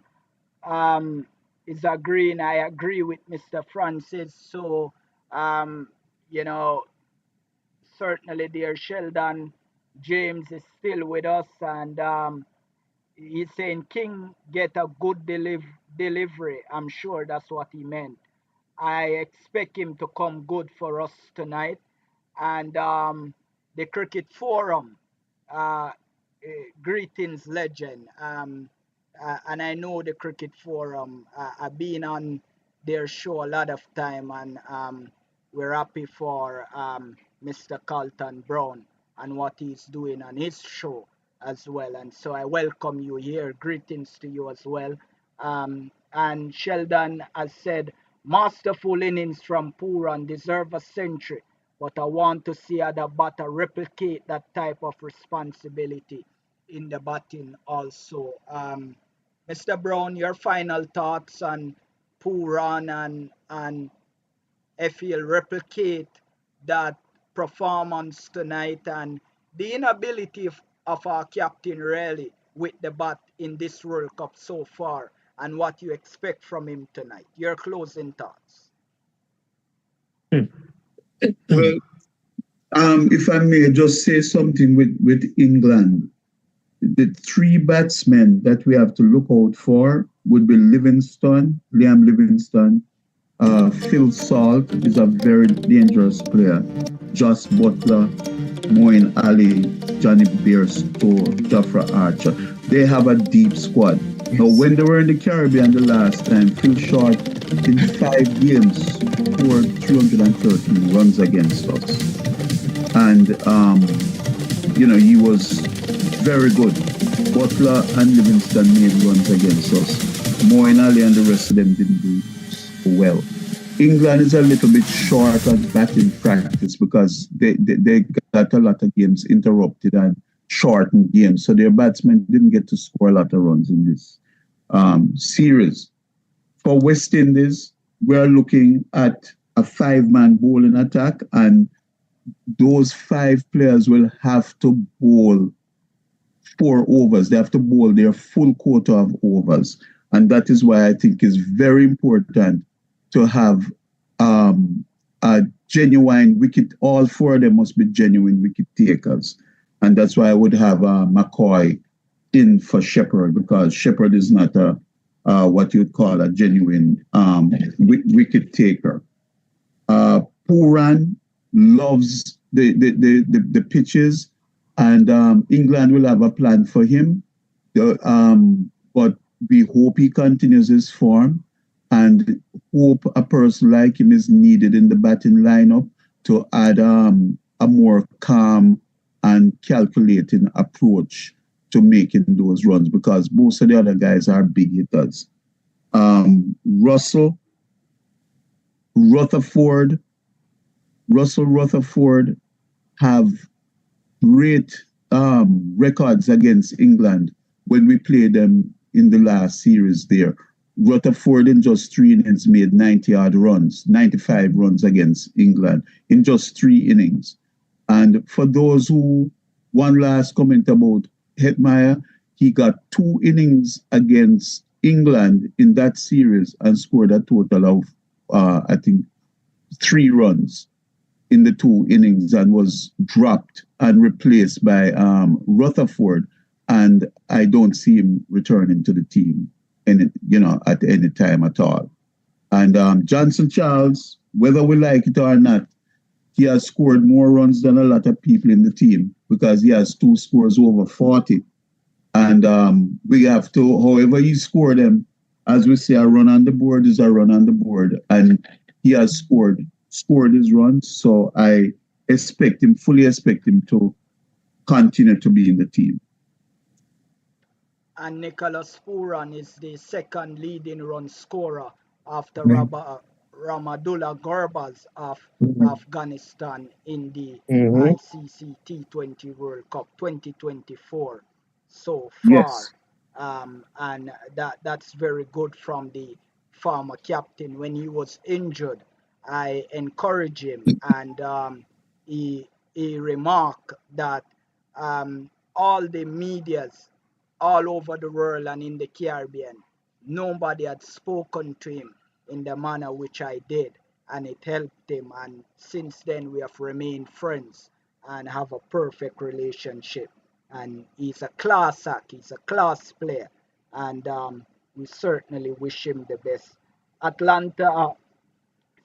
is agreeing. I agree with Mr. Francis. So, certainly dear Sheldon James is still with us, and he's saying King get a good delivery. I'm sure that's what he meant. I expect him to come good for us tonight. And the Cricket Forum, greetings, legend. And I know the Cricket Forum. I've been on their show a lot of time, and we're happy for Mr. Carlton Brown and what he's doing on his show as well. And so I welcome you here. Greetings to you as well. And Sheldon has said, masterful innings from Pooran deserve a century, but I want to see other batter replicate that type of responsibility in the batting also. Mr. Brown, your final thoughts on Pooran and if he'll replicate that performance tonight and the inability of our captain really with the bat in this World Cup so far, and what you expect from him tonight. Your closing thoughts. Well, if I may just say something with England, the 3 batsmen that we have to look out for would be Liam Livingstone, Phil Salt is a very dangerous player, Joss Butler, Moeen Ali, Johnny Bairstow, Jafra Archer. They have a deep squad. Yes. Now, when they were in the Caribbean the last time, Phil Short in 5 games scored 313 runs against us. And, he was very good. Butler and Livingston made runs against us. Moeen Ali and the rest of them didn't do well. England is a little bit short of batting practice because they got a lot of games interrupted and shortened games. So their batsmen didn't get to score a lot of runs in this series. For West Indies, we're looking at a 5-man bowling attack, and those 5 players will have to bowl 4 overs. They have to bowl their full quota of overs. And that is why I think it's very important to have a genuine wicket. All 4 of them must be genuine wicket takers. And that's why I would have McCoy in for Shepherd, because Shepherd is not what you'd call a genuine wicket taker. Pooran loves the pitches, and England will have a plan for him. But we hope he continues his form, and hope a person like him is needed in the batting lineup to add a more calm and calculating approach to making those runs, because most of the other guys are big hitters. Russell Rutherford have great records against England when we played them in the last series there. Rutherford in just 3 innings made 95 runs against England in just 3 innings. And for those who one last comment about Hetmeyer. He got 2 innings against England in that series and scored a total of, I think, 3 runs in the 2 innings and was dropped and replaced by Rutherford. And I don't see him returning to the team at any time at all. And Johnson Charles, whether we like it or not, he has scored more runs than a lot of people in the team because he has 2 scores over 40. And we have to, however you score them, as we say, a run on the board is a run on the board. And he has scored his runs. So I fully expect him to continue to be in the team. And Nicholas Puran is the second leading run scorer after Ramadullah Gurbaz of Afghanistan in the ICC T20 World Cup 2024 so far. Yes. And that's very good from the former captain. When he was injured, I encouraged him, and he remarked that all the medias all over the world and in the Caribbean, nobody had spoken to him in the manner which I did, and it helped him. And since then, we have remained friends and have a perfect relationship. And he's a class act, he's a class player, and we certainly wish him the best. Atlanta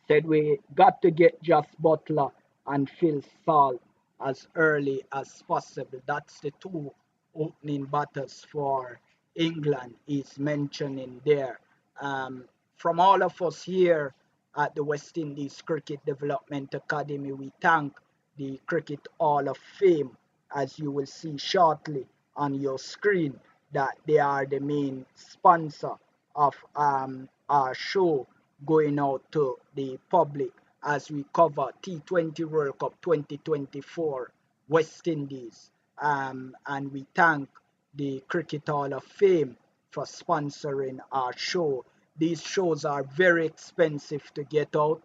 said we got to get Just Butler and Phil Salt as early as possible. That's the 2 opening batters for England is mentioning there. From all of us here at the West Indies Cricket Development Academy, we thank the Cricket Hall of Fame, as you will see shortly on your screen, that they are the main sponsor of our show going out to the public as we cover T20 World Cup 2024 West Indies. And we thank the Cricket Hall of Fame for sponsoring our show. These shows are very expensive to get out.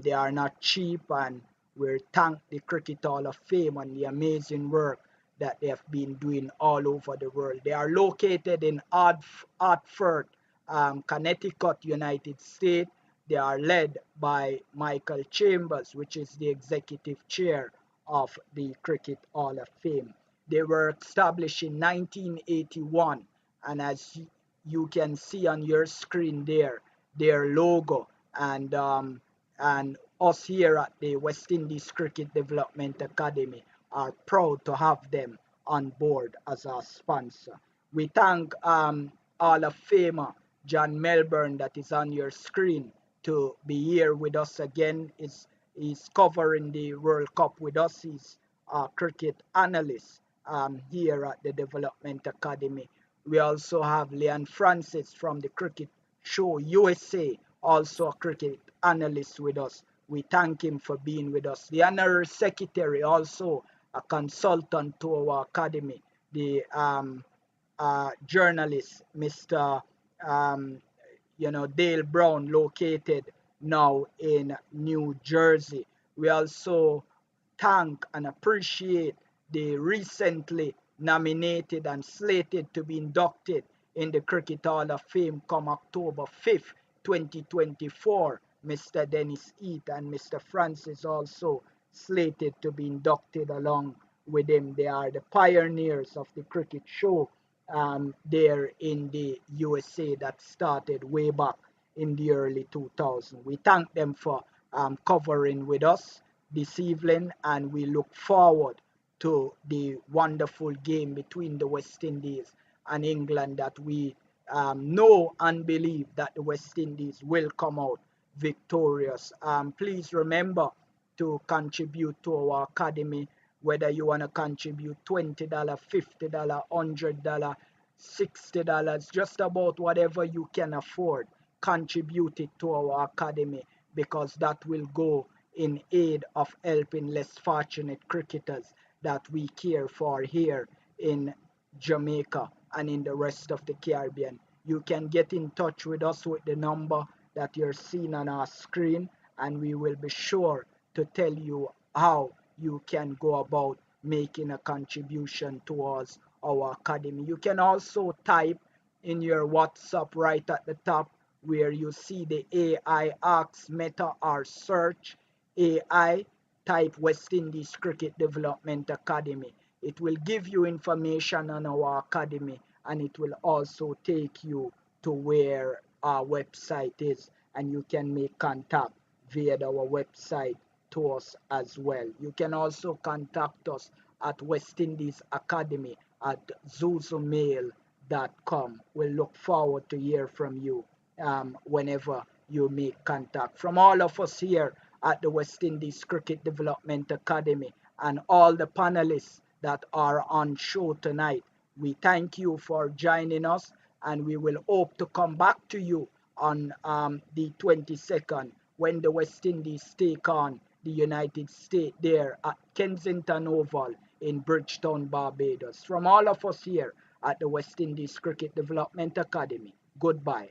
They are not cheap, and we thank the Cricket Hall of Fame and the amazing work that they have been doing all over the world. They are located in Hartford, Connecticut, United States. They are led by Michael Chambers, which is the executive chair of the Cricket Hall of Fame. They were established in 1981, and as you can see on your screen there, their logo, and us here at the West Indies Cricket Development Academy are proud to have them on board as our sponsor. We thank Hall of Famer John Melbourne, that is on your screen, to be here with us again. He's covering the World Cup with us. He's a cricket analyst here at the Development Academy. We also have Leon Francis from the Cricket Show USA, also a cricket analyst with us. We thank him for being with us. The Honorary Secretary, also a consultant to our academy, the journalist, Mr. Dale Brown, located now in New Jersey. We also thank and appreciate the recently nominated and slated to be inducted in the Cricket Hall of Fame come October 5th, 2024, Mr. Dennis Eat and Mr. Francis, also slated to be inducted along with him. They are the pioneers of the cricket show there in the USA that started way back in the early 2000s. We thank them for covering with us this evening, and we look forward to the wonderful game between the West Indies and England that we know and believe that the West Indies will come out victorious. Please remember to contribute to our academy, whether you want to contribute $20, $50, $100, $60, just about whatever you can afford. Contribute it to our academy, because that will go in aid of helping less fortunate cricketers that we care for here in Jamaica and in the rest of the Caribbean. You can get in touch with us with the number that you're seeing on our screen, and we will be sure to tell you how you can go about making a contribution towards our academy. You can also type in your WhatsApp right at the top where you see the AI Ask, Meta, or Search AI, type West Indies Cricket Development Academy. It will give you information on our academy, and it will also take you to where our website is, and you can make contact via our website to us as well. You can also contact us at West Indies Academy at zuzumail.com. We'll look forward to hear from you whenever you make contact. From all of us here at the West Indies Cricket Development Academy and all the panelists that are on show tonight, we thank you for joining us, and we will hope to come back to you on the 22nd when the West Indies take on the United States there at Kensington Oval in Bridgetown, Barbados. From all of us here at the West Indies Cricket Development Academy, goodbye.